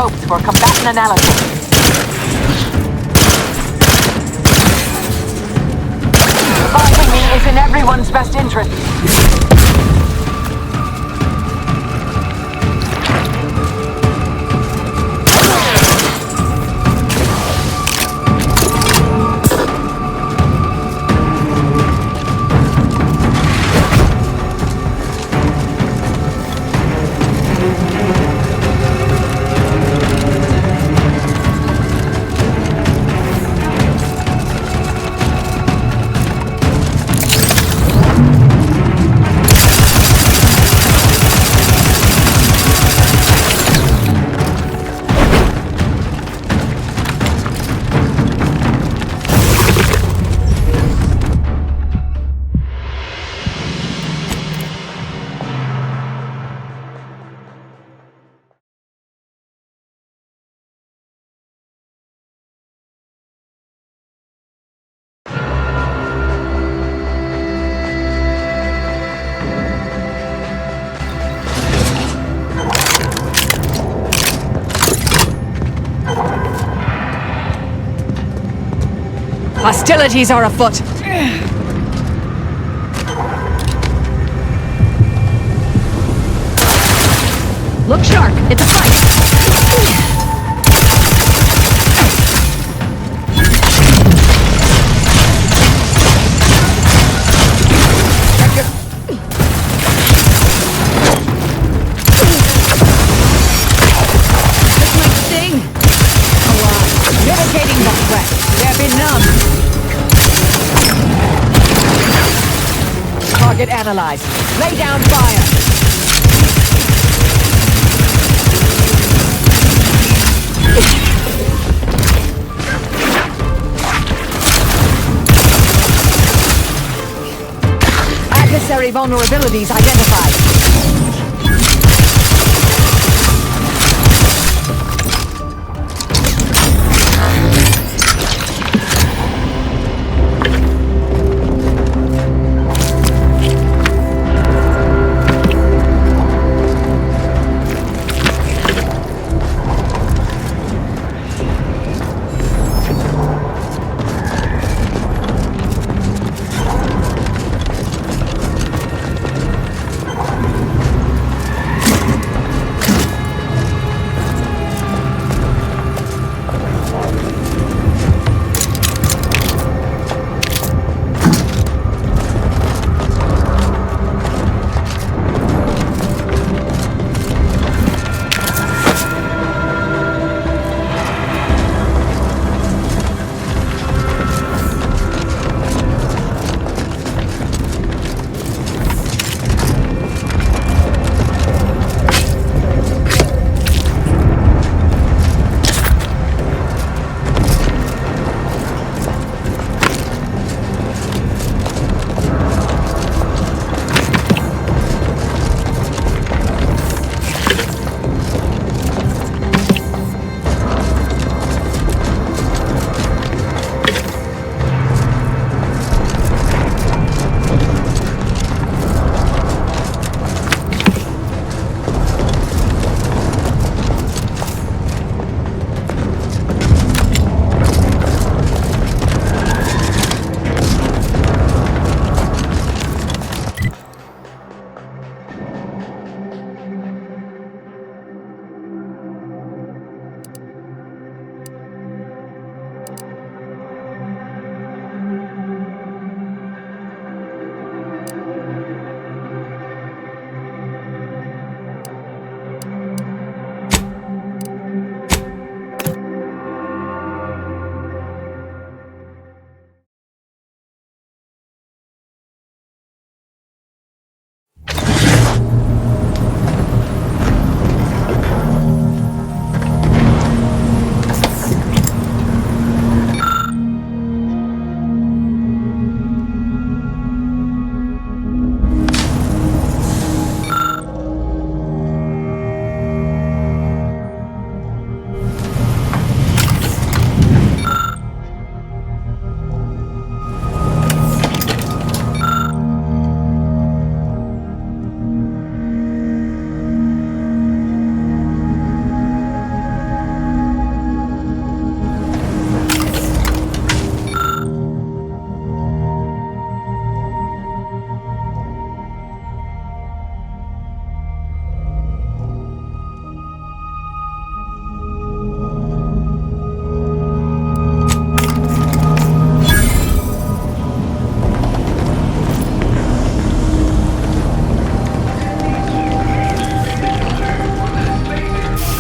scopes for combatant analysis. Surviving me is in everyone's best interest. Hostilities are afoot. Look sharp. It's a fight. This might sting. Mitigating the threat. They're benumbed. Target analyzed. Lay down fire. Adversary vulnerabilities identified.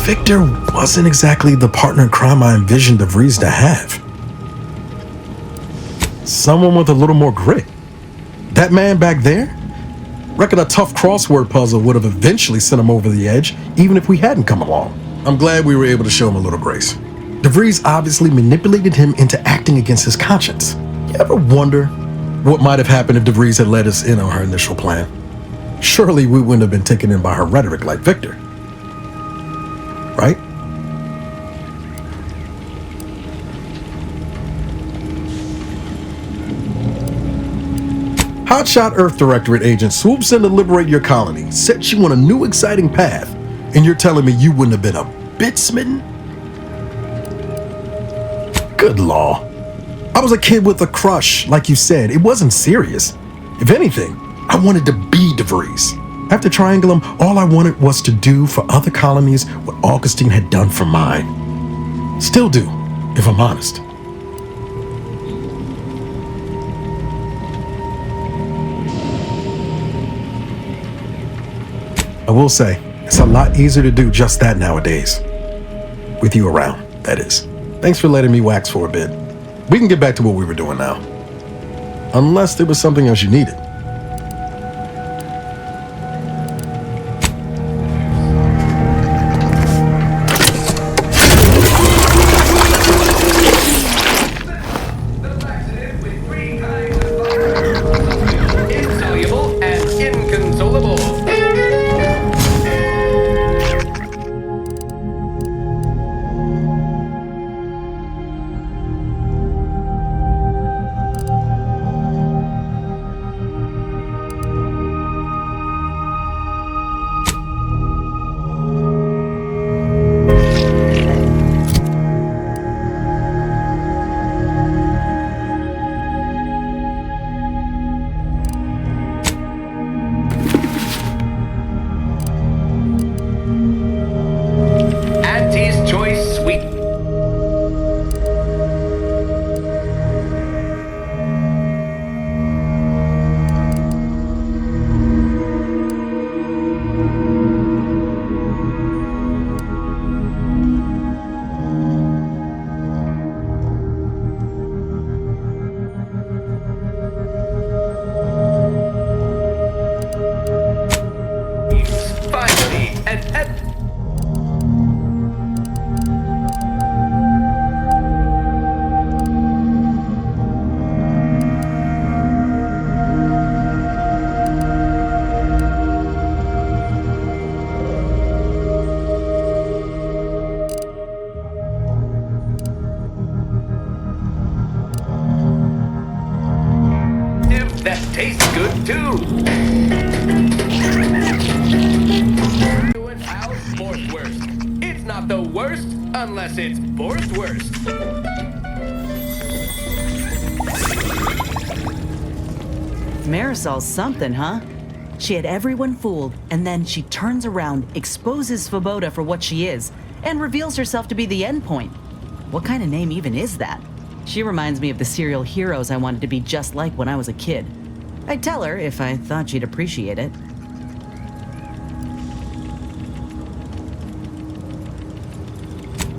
Victor wasn't exactly the partner in crime I envisioned DeVries to have. Someone with a little more grit. That man back there? Reckon a tough crossword puzzle would have eventually sent him over the edge, even if we hadn't come along. I'm glad we were able to show him a little grace. DeVries obviously manipulated him into acting against his conscience. You ever wonder what might have happened if DeVries had let us in on her initial plan? Surely we wouldn't have been taken in by her rhetoric like Victor. Right? Hotshot Earth Directorate agent swoops in to liberate your colony, sets you on a new exciting path, and you're telling me you wouldn't have been a bit smitten? Good law. I was a kid with a crush, like you said. It wasn't serious. If anything, I wanted to be DeVries. After Triangulum, all I wanted was to do for other colonies what Augustine had done for mine. Still do, if I'm honest. I will say, it's a lot easier to do just that nowadays. With you around, that is. Thanks for letting me wax for a bit. We can get back to what we were doing now. Unless there was something else you needed. Insoluble and inconsolable. Auntie's Choice Sweet. Finally, and that tastes good too. How's Borstwurst? It's not the worst unless it's Borstwurst. Marisol's something, huh? She had everyone fooled, and then she turns around, exposes Svoboda for what she is, and reveals herself to be the endpoint. What kind of name even is that? She reminds me of the serial heroes I wanted to be just like when I was a kid. I'd tell her if I thought she'd appreciate it.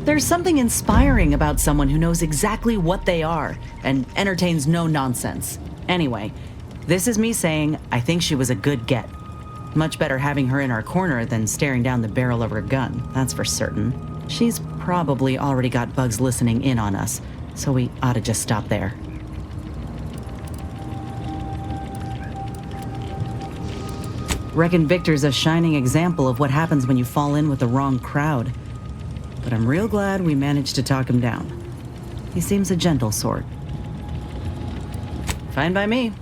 There's something inspiring about someone who knows exactly what they are and entertains no nonsense. Anyway, this is me saying I think she was a good get. Much better having her in our corner than staring down the barrel of her gun, that's for certain. She's probably already got bugs listening in on us, so we ought to just stop there. Reckon Victor's a shining example of what happens when you fall in with the wrong crowd. But I'm real glad we managed to talk him down. He seems a gentle sort. Fine by me.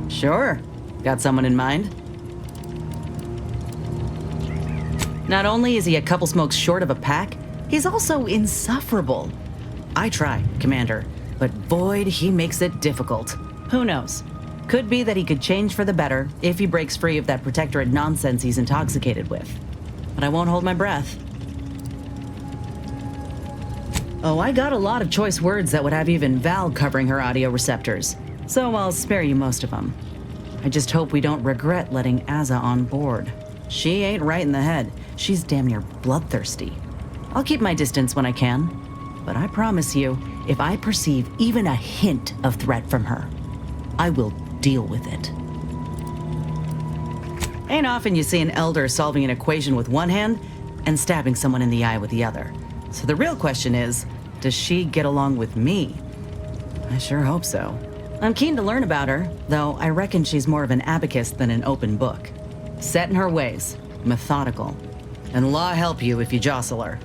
Sure. Got someone in mind? Not only is he a couple smokes short of a pack, he's also insufferable. I try, Commander, but boy, he makes it difficult. Who knows? Could be that he could change for the better if he breaks free of that protectorate nonsense he's intoxicated with. But I won't hold my breath. Oh, I got a lot of choice words that would have even Val covering her audio receptors, so I'll spare you most of them. I just hope we don't regret letting Azza on board. She ain't right in the head. She's damn near bloodthirsty. I'll keep my distance when I can, but I promise you, if I perceive even a hint of threat from her, I will deal with it. Ain't often you see an elder solving an equation with one hand and stabbing someone in the eye with the other. So the real question is, does she get along with me? I sure hope so. I'm keen to learn about her, though I reckon she's more of an abacus than an open book. Set in her ways, methodical. And law help you if you jostle her.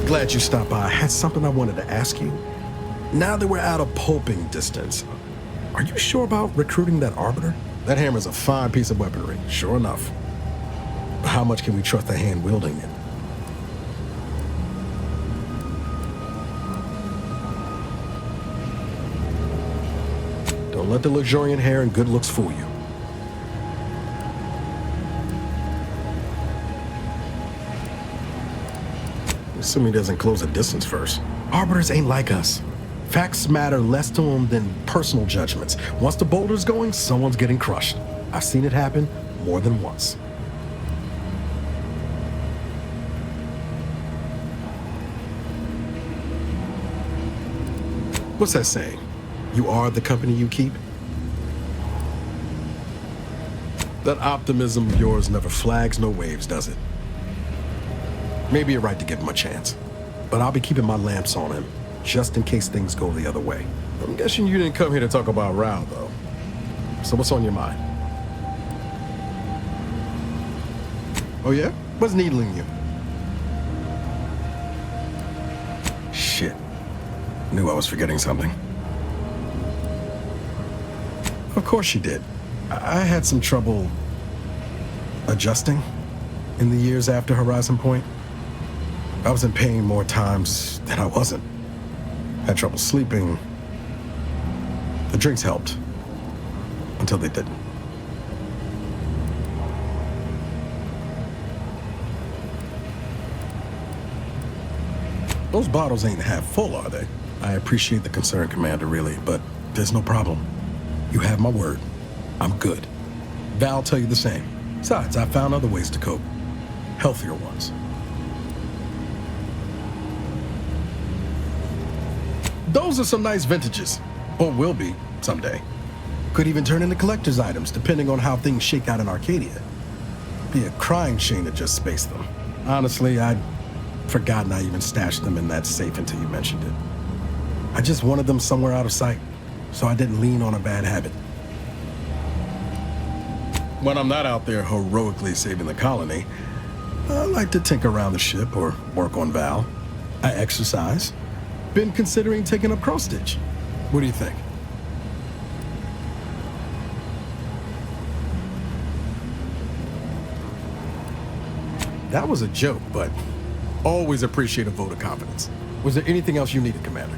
Glad you stopped by. I had something I wanted to ask you. Now that we're out of pulping distance, are you sure about recruiting that Arbiter? That hammer's a fine piece of weaponry, sure enough. But how much can we trust the hand wielding it? Don't let the luxuriant hair and good looks fool you. Assume he doesn't close a distance first. Arbiters ain't like us. Facts matter less to them than personal judgments. Once the boulder's going, someone's getting crushed. I've seen it happen more than once. What's that saying? You are the company you keep? That optimism of yours never flags no waves, does it? Maybe you're right to give him a chance. But I'll be keeping my lamps on him, just in case things go the other way. I'm guessing you didn't come here to talk about Rao, though. So what's on your mind? Oh yeah? What's needling you? Shit. Knew I was forgetting something. Of course you did. I had some trouble adjusting in the years after Horizon Point. I was in pain more times than I wasn't. Had trouble sleeping. The drinks helped. Until they didn't. Those bottles ain't half full, are they? I appreciate the concern, Commander, really, but there's no problem. You have my word. I'm good. Val tell you the same. Besides, I found other ways to cope. Healthier ones. Those are some nice vintages. Or will be, someday. Could even turn into collector's items, depending on how things shake out in Arcadia. Be a crying shame to just space them. Honestly, I'd forgotten I even stashed them in that safe until you mentioned it. I just wanted them somewhere out of sight, so I didn't lean on a bad habit. When I'm not out there heroically saving the colony, I like to tinker around the ship or work on Val. I exercise. Been considering taking up cross-stitch. What do you think? That was a joke, but always appreciate a vote of confidence. Was there anything else you needed, Commander?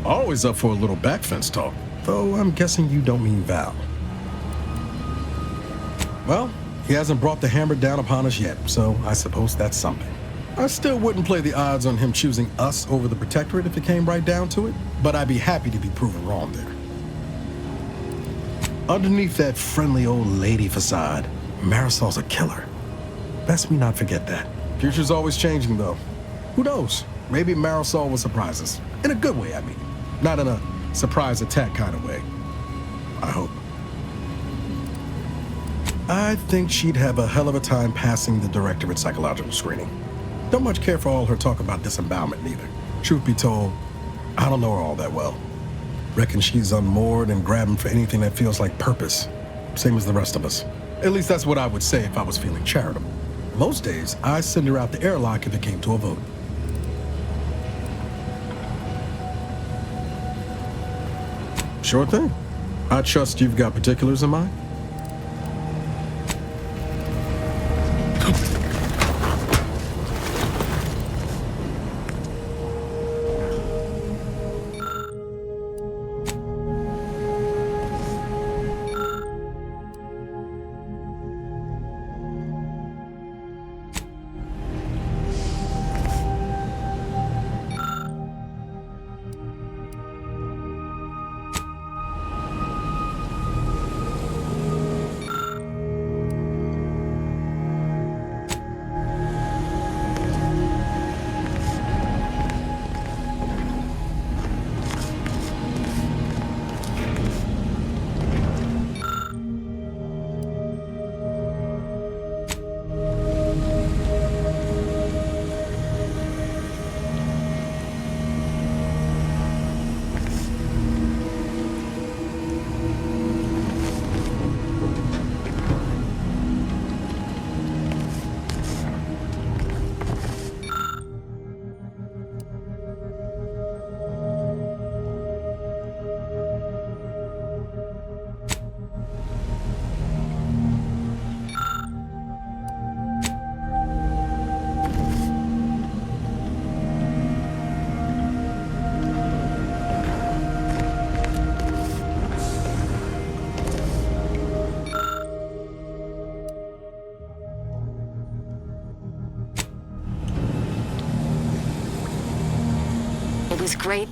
Always up for a little backfence talk, though I'm guessing you don't mean Val. Well, he hasn't brought the hammer down upon us yet, so I suppose that's something. I still wouldn't play the odds on him choosing us over the Protectorate if it came right down to it, but I'd be happy to be proven wrong there. Underneath that friendly old lady facade, Marisol's a killer. Best we not forget that. Future's always changing, though. Who knows? Maybe Marisol will surprise us. In a good way, I mean. Not in a surprise attack kind of way. I hope. I think she'd have a hell of a time passing the Directorate psychological screening. Don't much care for all her talk about disembowelment, neither. Truth be told, I don't know her all that well. Reckon she's unmoored and grabbing for anything that feels like purpose. Same as the rest of us. At least that's what I would say if I was feeling charitable. Most days, I send her out the airlock if it came to a vote. Sure thing. I trust you've got particulars in mind. was great.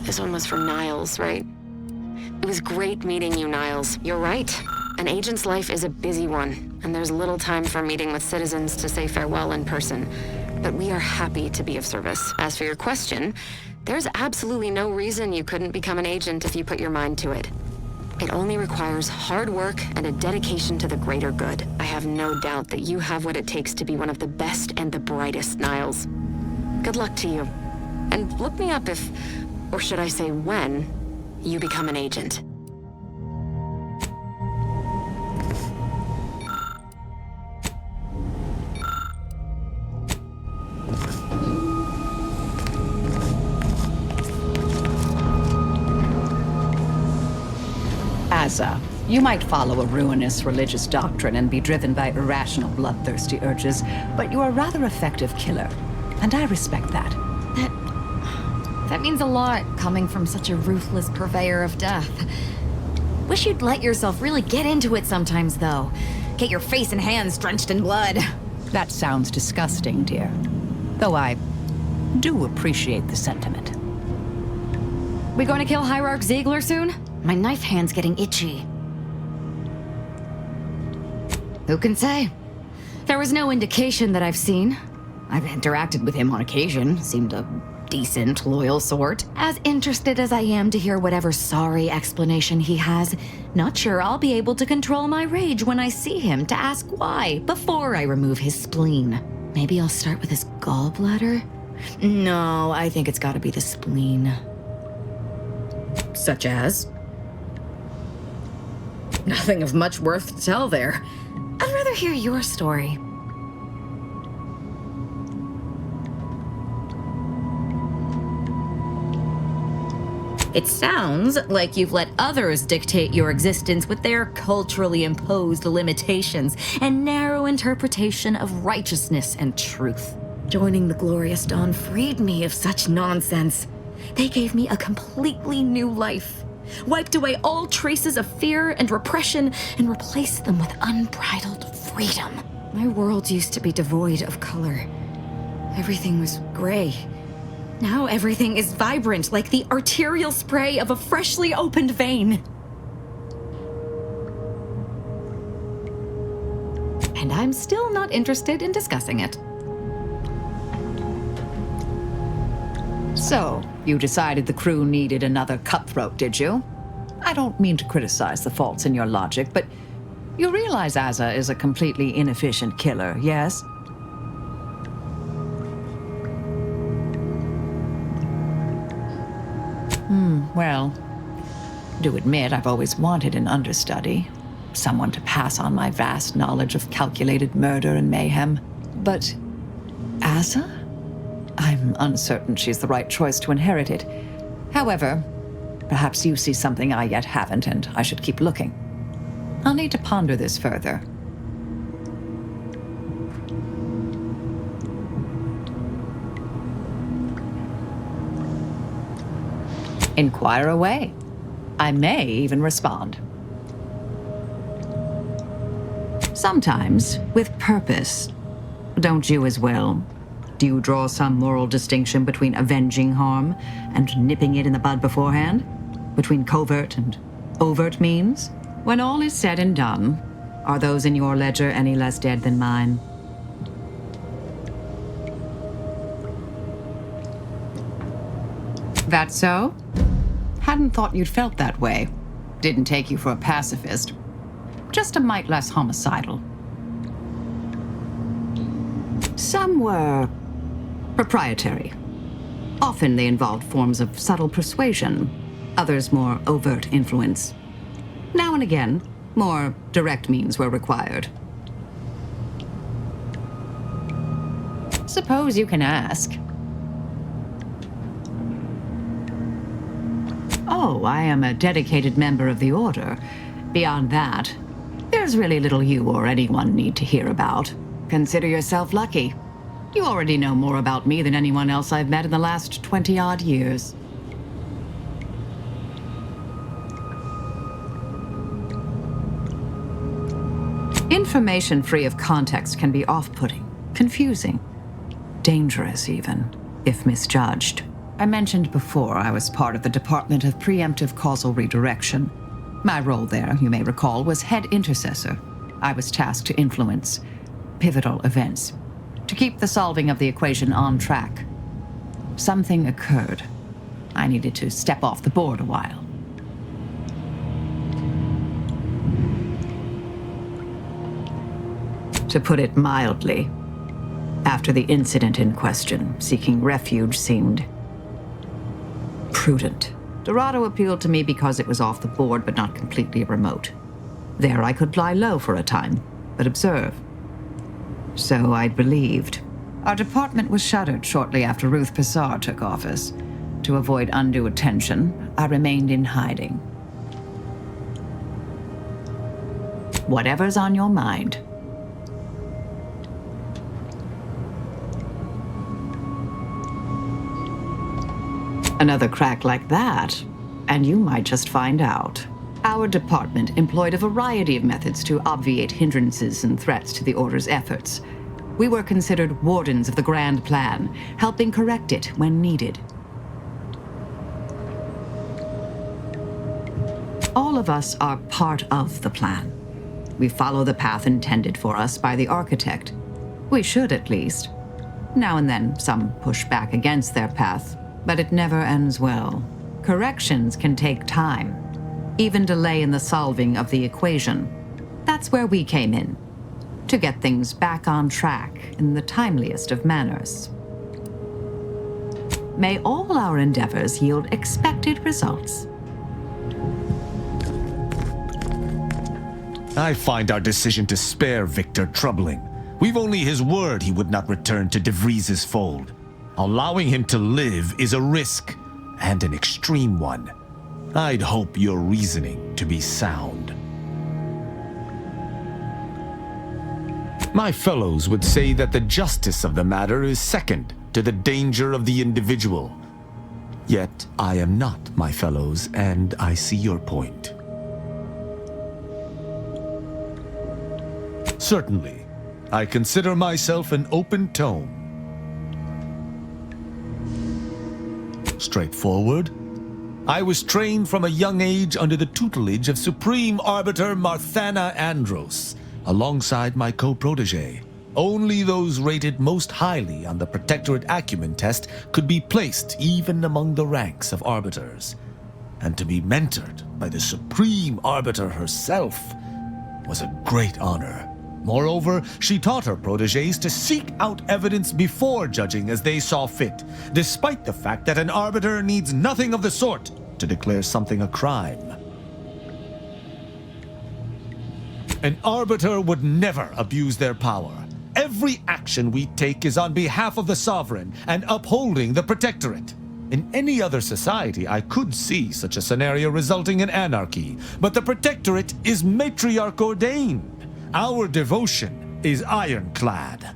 This one was for Niles, right? It was great meeting you, Niles. You're right. An agent's life is a busy one, and there's little time for meeting with citizens to say farewell in person. But we are happy to be of service. As for your question, there's absolutely no reason you couldn't become an agent if you put your mind to it. It only requires hard work and a dedication to the greater good. I have no doubt that you have what it takes to be one of the best and the brightest, Niles. Good luck to you. And look me up if, or should I say when, you become an agent. Asa, you might follow a ruinous religious doctrine and be driven by irrational, bloodthirsty urges, but you are a rather effective killer, and I respect that. That means a lot, coming from such a ruthless purveyor of death. Wish you'd let yourself really get into it sometimes, though. Get your face and hands drenched in blood. That sounds disgusting, dear. Though I do appreciate the sentiment. We going to kill Hierarch Ziegler soon? My knife hand's getting itchy. Who can say? There was no indication that I've seen. I've interacted with him on occasion. Seemed a decent, loyal sort. As interested as I am to hear whatever sorry explanation he has, not sure I'll be able to control my rage when I see him to ask why before I remove his spleen. Maybe I'll start with his gallbladder? No, I think it's gotta be the spleen. Such as? Nothing of much worth to tell there. I'd rather hear your story. It sounds like you've let others dictate your existence with their culturally imposed limitations and narrow interpretation of righteousness and truth. Joining the Glorious Dawn freed me of such nonsense. They gave me a completely new life, wiped away all traces of fear and repression, and replaced them with unbridled freedom. My world used to be devoid of color. Everything was gray. Now everything is vibrant, like the arterial spray of a freshly opened vein. And I'm still not interested in discussing it. So, you decided the crew needed another cutthroat, did you? I don't mean to criticize the faults in your logic, but you realize Asa is a completely inefficient killer, yes? Well, do admit I've always wanted an understudy. Someone to pass on my vast knowledge of calculated murder and mayhem. But Asa? I'm uncertain she's the right choice to inherit it. However, perhaps you see something I yet haven't, and I should keep looking. I'll need to ponder this further. Inquire away. I may even respond. Sometimes, with purpose. Don't you as well? Do you draw some moral distinction between avenging harm and nipping it in the bud beforehand? Between covert and overt means? When all is said and done, are those in your ledger any less dead than mine? That so? Hadn't thought you'd felt that way. Didn't take you for a pacifist. Just a mite less homicidal. Some were proprietary. Often they involved forms of subtle persuasion, others more overt influence. Now and again, more direct means were required. Suppose you can ask. Oh, I am a dedicated member of the Order. Beyond that, there's really little you or anyone need to hear about. Consider yourself lucky. You already know more about me than anyone else I've met in the last 20-odd years. Information free of context can be off-putting, confusing, dangerous even, if misjudged. I mentioned before I was part of the Department of Preemptive Causal Redirection. My role there, you may recall, was head intercessor. I was tasked to influence pivotal events, to keep the solving of the equation on track. Something occurred. I needed to step off the board a while. To put it mildly, after the incident in question, seeking refuge seemed prudent. Dorado appealed to me because it was off the board but not completely remote. There I could lie low for a time, but observe. So I'd believed. Our department was shuttered shortly after Ruth Pissar took office. To avoid undue attention, I remained in hiding. Whatever's on your mind. Another crack like that, and you might just find out. Our department employed a variety of methods to obviate hindrances and threats to the Order's efforts. We were considered wardens of the grand plan, helping correct it when needed. All of us are part of the plan. We follow the path intended for us by the architect. We should, at least. Now and then, some push back against their path, but it never ends well. Corrections can take time, even delay in the solving of the equation. That's where we came in, to get things back on track in the timeliest of manners. May all our endeavors yield expected results. I find our decision to spare Victor troubling. We've only his word he would not return to De Vries's fold. Allowing him to live is a risk, and an extreme one. I'd hope your reasoning to be sound. My fellows would say that the justice of the matter is second to the danger of the individual. Yet I am not, my fellows, and I see your point. Certainly, I consider myself an open tome. Straightforward. I was trained from a young age under the tutelage of Supreme Arbiter Marthana Andros, alongside my co-protege. Only those rated most highly on the Protectorate Acumen test could be placed even among the ranks of Arbiters. And to be mentored by the Supreme Arbiter herself was a great honor. Moreover, she taught her proteges to seek out evidence before judging as they saw fit, despite the fact that an arbiter needs nothing of the sort to declare something a crime. An arbiter would never abuse their power. Every action we take is on behalf of the Sovereign and upholding the Protectorate. In any other society, I could see such a scenario resulting in anarchy, but the Protectorate is matriarch ordained. Our devotion is ironclad.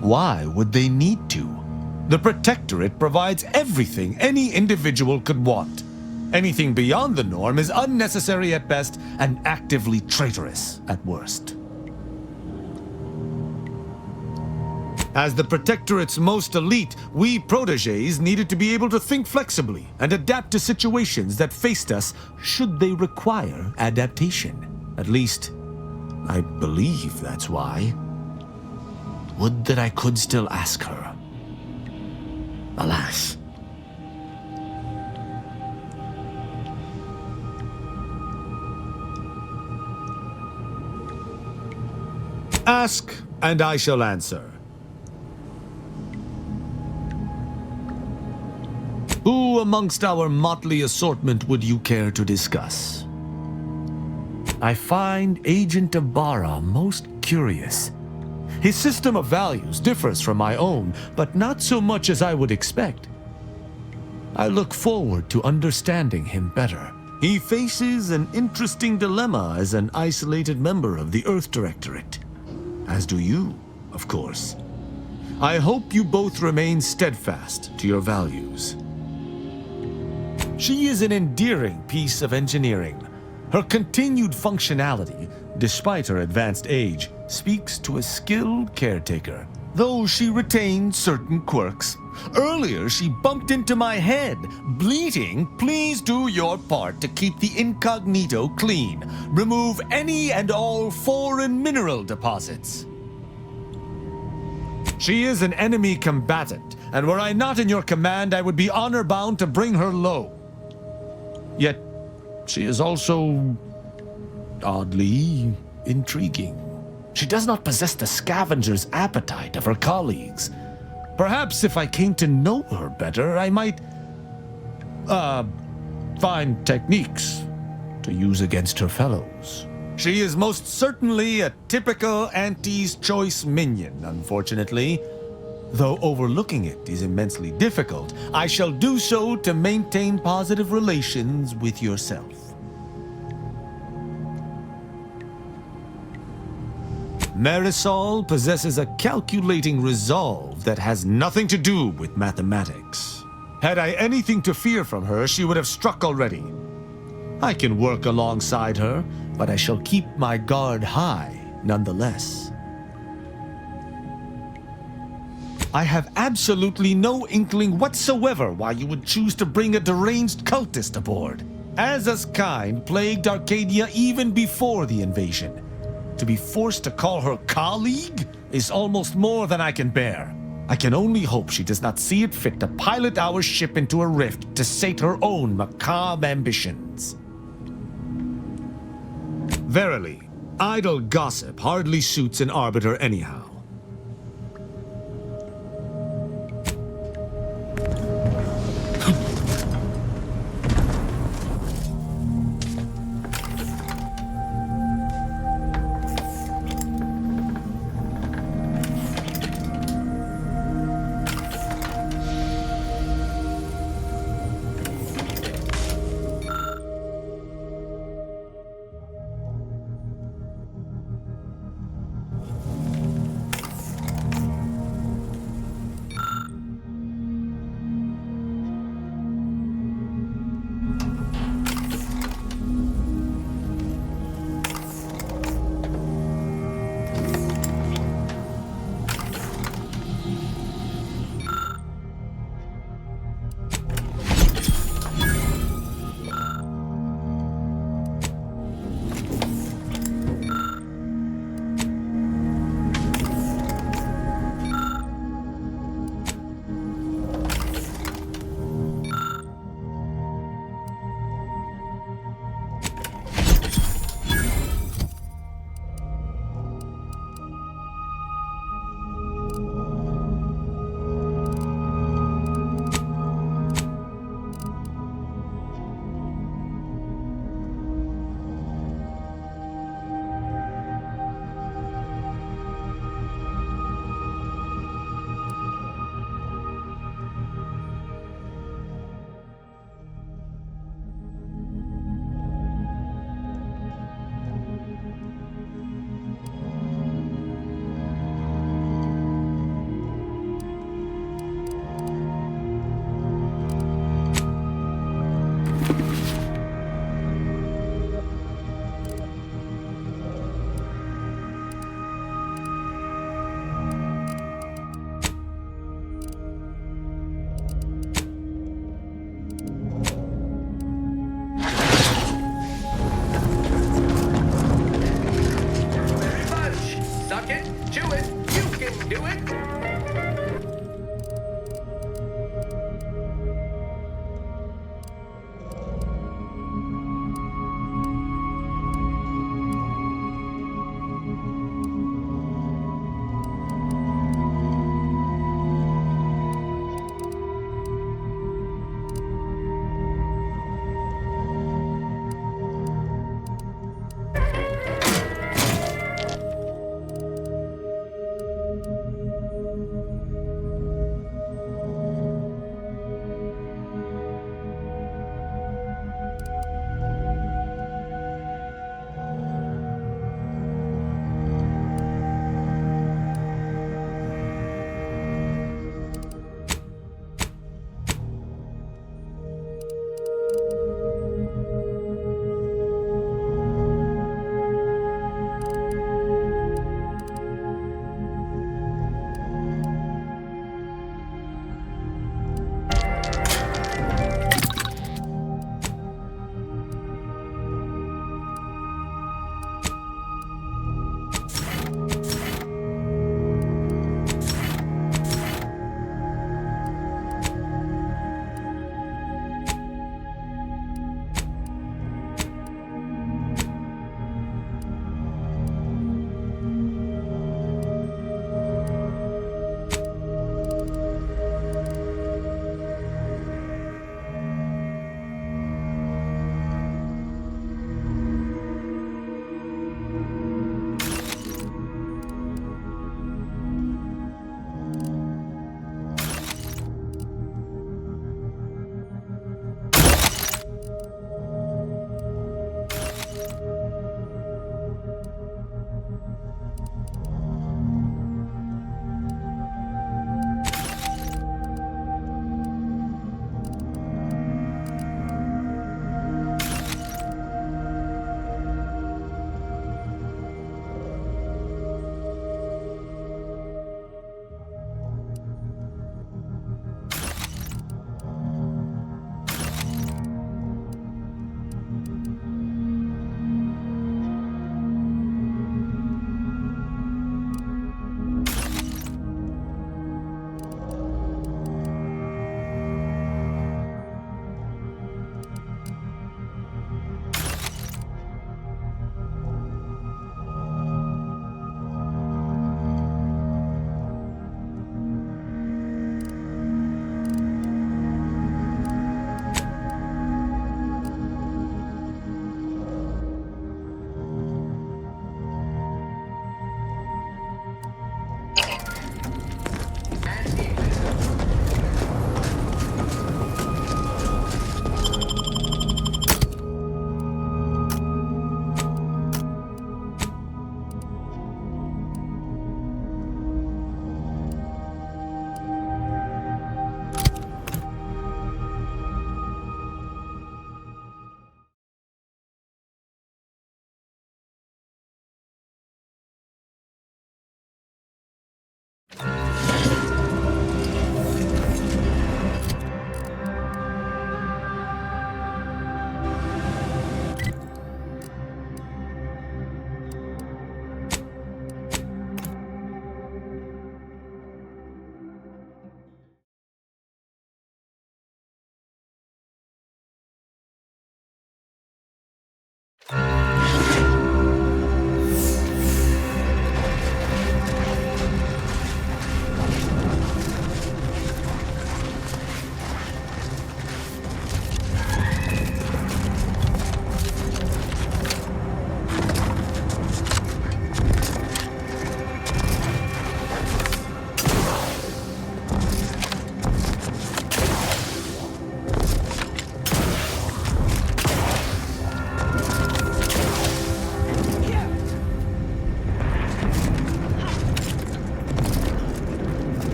Why would they need to? The Protectorate provides everything any individual could want. Anything beyond the norm is unnecessary at best and actively traitorous at worst. As the Protectorate's most elite, we proteges needed to be able to think flexibly and adapt to situations that faced us should they require adaptation. At least, I believe that's why. Would that I could still ask her. Alas. Ask, and I shall answer. Who amongst our motley assortment would you care to discuss? I find Agent Ibarra most curious. His system of values differs from my own, but not so much as I would expect. I look forward to understanding him better. He faces an interesting dilemma as an isolated member of the Earth Directorate. As do you, of course. I hope you both remain steadfast to your values. She is an endearing piece of engineering. Her continued functionality, despite her advanced age, speaks to a skilled caretaker, though she retains certain quirks. Earlier, she bumped into my head, bleating, "Please do your part to keep the incognito clean. Remove any and all foreign mineral deposits." She is an enemy combatant, and were I not in your command, I would be honor-bound to bring her low. Yet, she is also oddly intriguing. She does not possess the scavenger's appetite of her colleagues. Perhaps if I came to know her better, I might, find techniques to use against her fellows. She is most certainly a typical Auntie's choice minion, unfortunately. Though overlooking it is immensely difficult, I shall do so to maintain positive relations with yourself. Marisol possesses a calculating resolve that has nothing to do with mathematics. Had I anything to fear from her, she would have struck already. I can work alongside her, but I shall keep my guard high nonetheless. I have absolutely no inkling whatsoever why you would choose to bring a deranged cultist aboard. Aza's kind plagued Arcadia even before the invasion. To be forced to call her colleague is almost more than I can bear. I can only hope she does not see it fit to pilot our ship into a rift to sate her own macabre ambitions. Verily, idle gossip hardly suits an arbiter anyhow.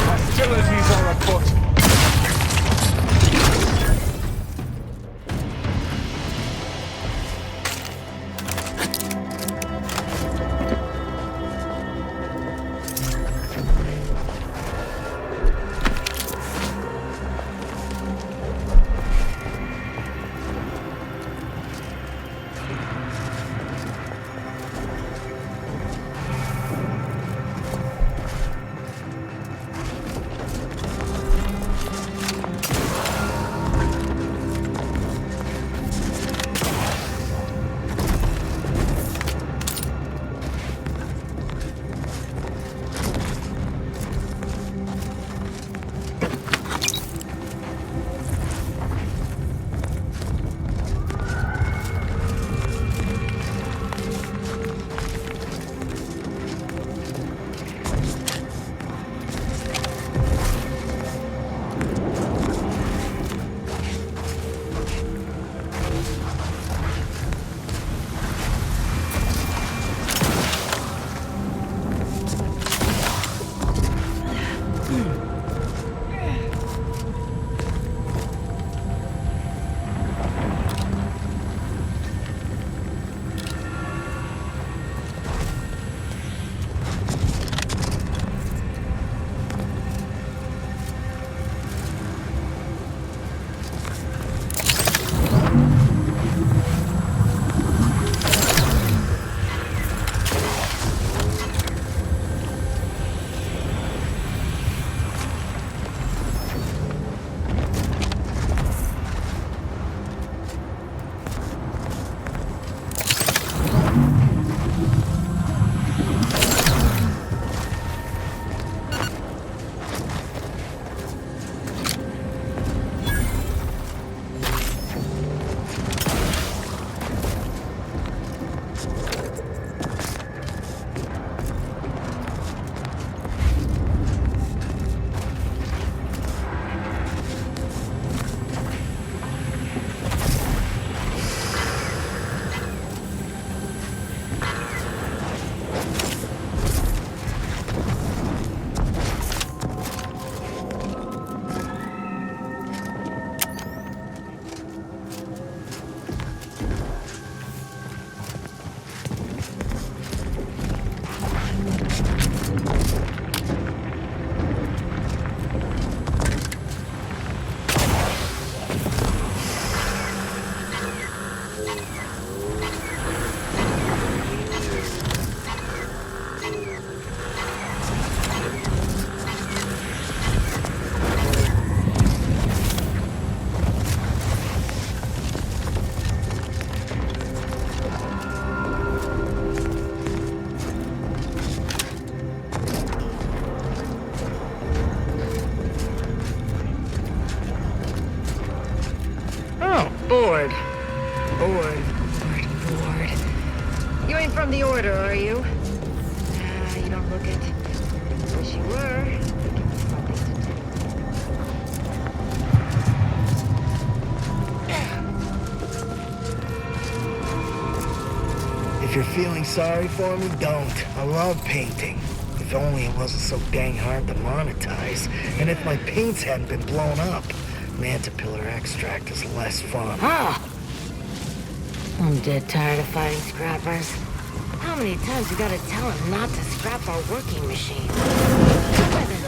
Hostilities are afoot. Bored. Bored. You ain't from the Order, are you? You don't look it. Wish you were. If you're feeling sorry for me, don't. I love painting. If only it wasn't so dang hard to monetize. And if my paints hadn't been blown up. Mantipillar extract is less fun. I'm dead tired of fighting scrappers. How many times you gotta tell him not to scrap our working machine?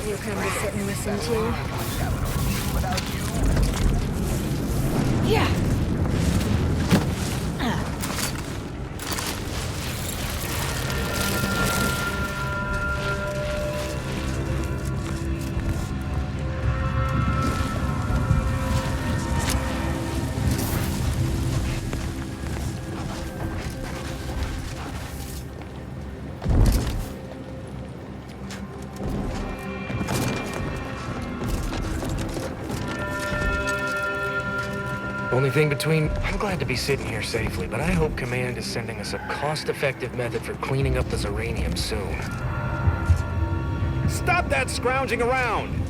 You come to sit and listen to? Yeah. Only thing between, I'm glad to be sitting here safely, but I hope Command is sending us a cost-effective method for cleaning up the Zeranium soon. Stop that scrounging around!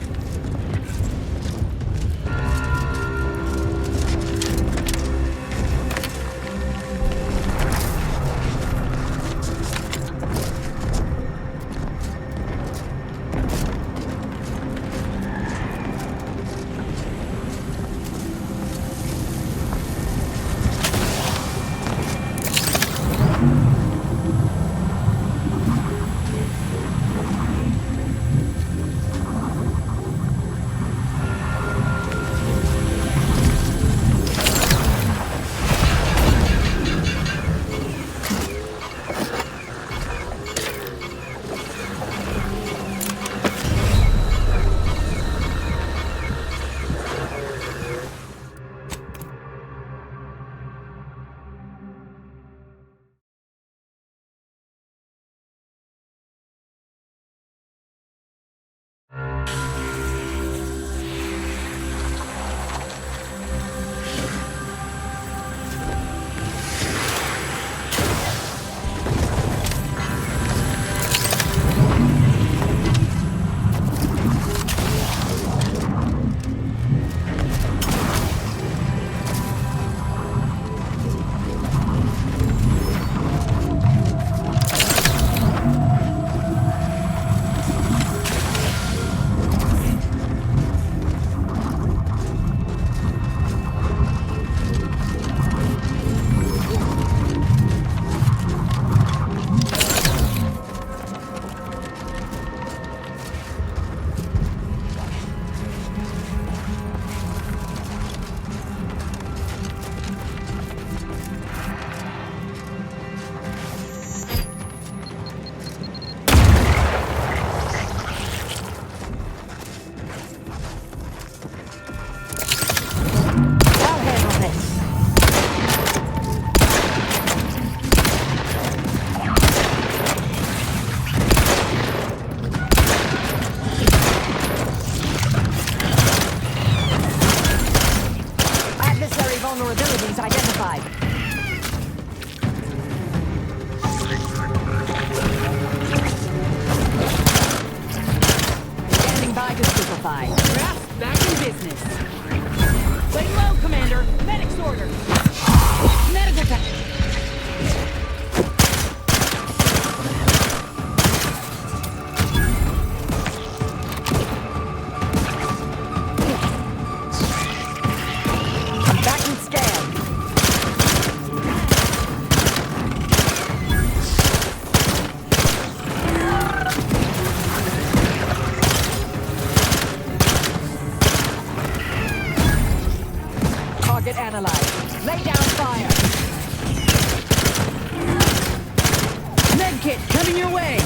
kit coming your way!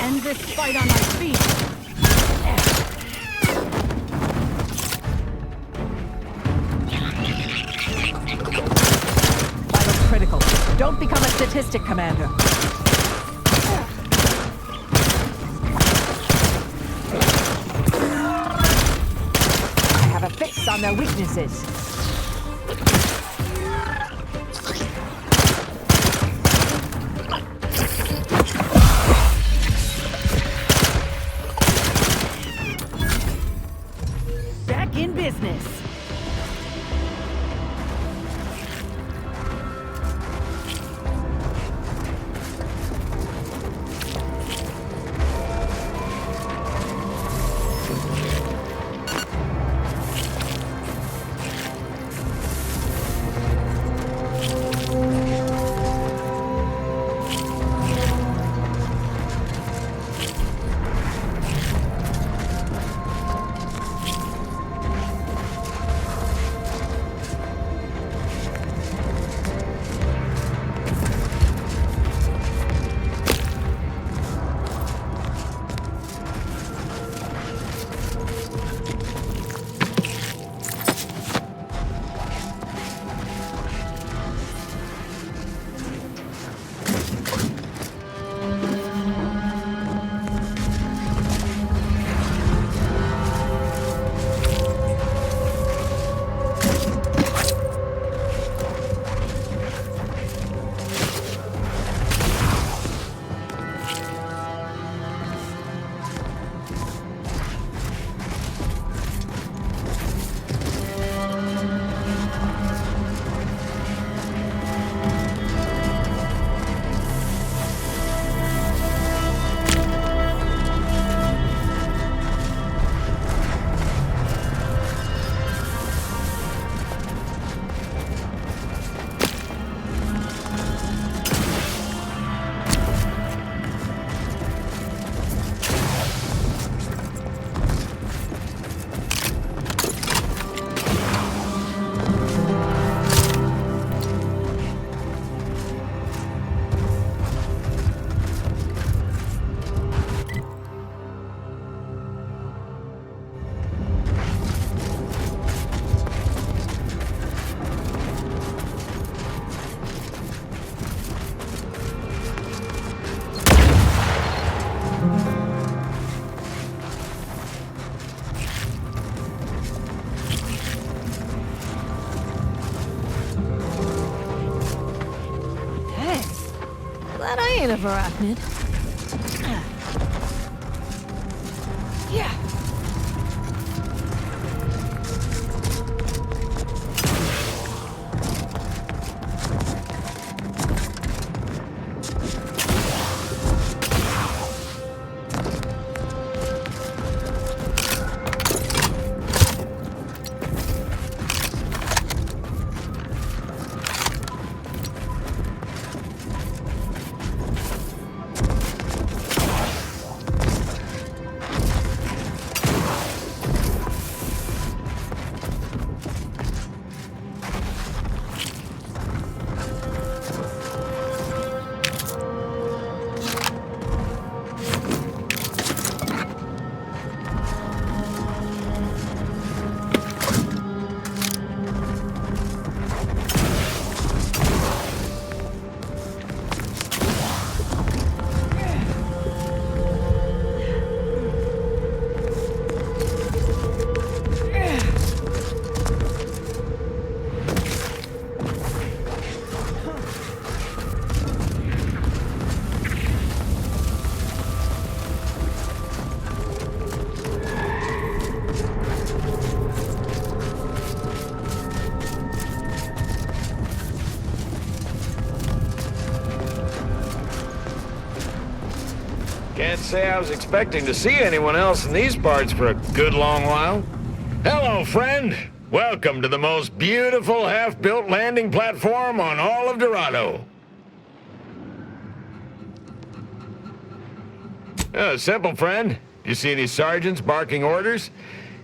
End this fight on my feet! Vital critical. Don't become a statistic, Commander. I have a fix on their weaknesses. Back in business! Glad I ain't a arachnid. Yeah. Can't say I was expecting to see anyone else in these parts for a good long while. Hello, friend. Welcome to the most beautiful half-built landing platform on all of Dorado. Simple, friend. You see any sergeants barking orders?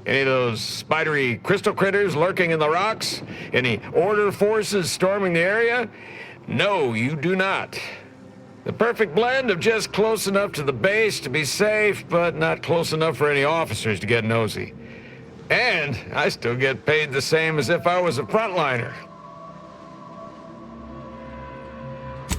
Any of those spidery crystal critters lurking in the rocks? Any order forces storming the area? No, you do not. The perfect blend of just close enough to the base to be safe, but not close enough for any officers to get nosy. And I still get paid the same as if I was a frontliner.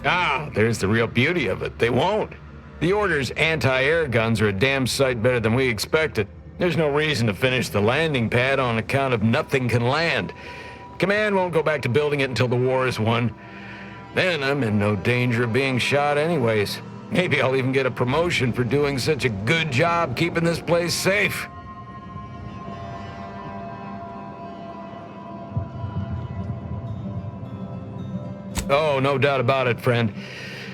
Ah, there's the real beauty of it. They won't. The Order's anti-air guns are a damn sight better than we expected. There's no reason to finish the landing pad on account of nothing can land. Command won't go back to building it until the war is won. Then I'm in no danger of being shot anyways. Maybe I'll even get a promotion for doing such a good job keeping this place safe. Oh, no doubt about it, friend.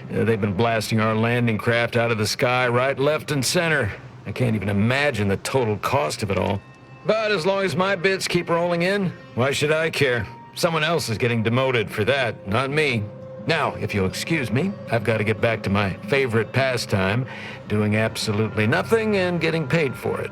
They've been blasting our landing craft out of the sky right, left, and center. I can't even imagine the total cost of it all. But as long as my bits keep rolling in, why should I care? Someone else is getting demoted for that, not me. Now, if you'll excuse me, I've got to get back to my favorite pastime, doing absolutely nothing and getting paid for it.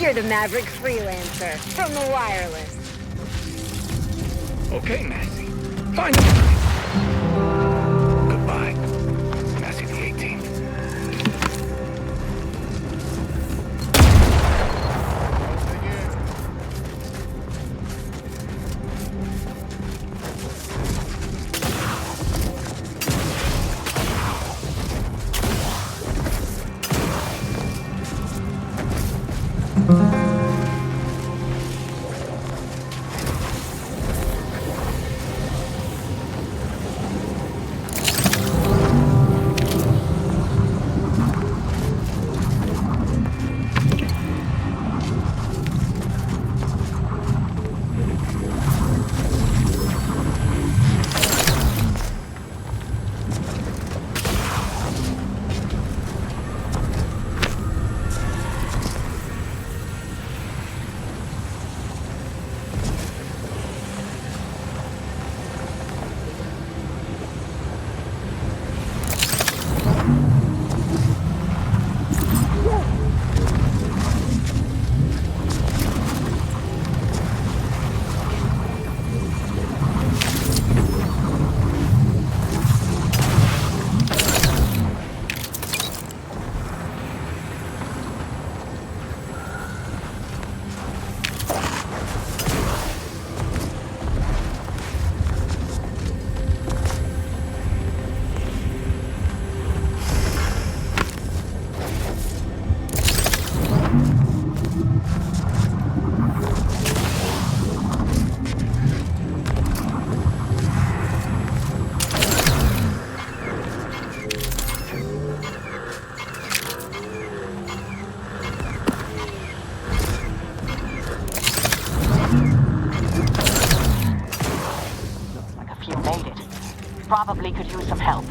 You're the Maverick freelancer from the wireless. Okay, Massey. Find him. Goodbye. Massey the 18th. probably could use some help.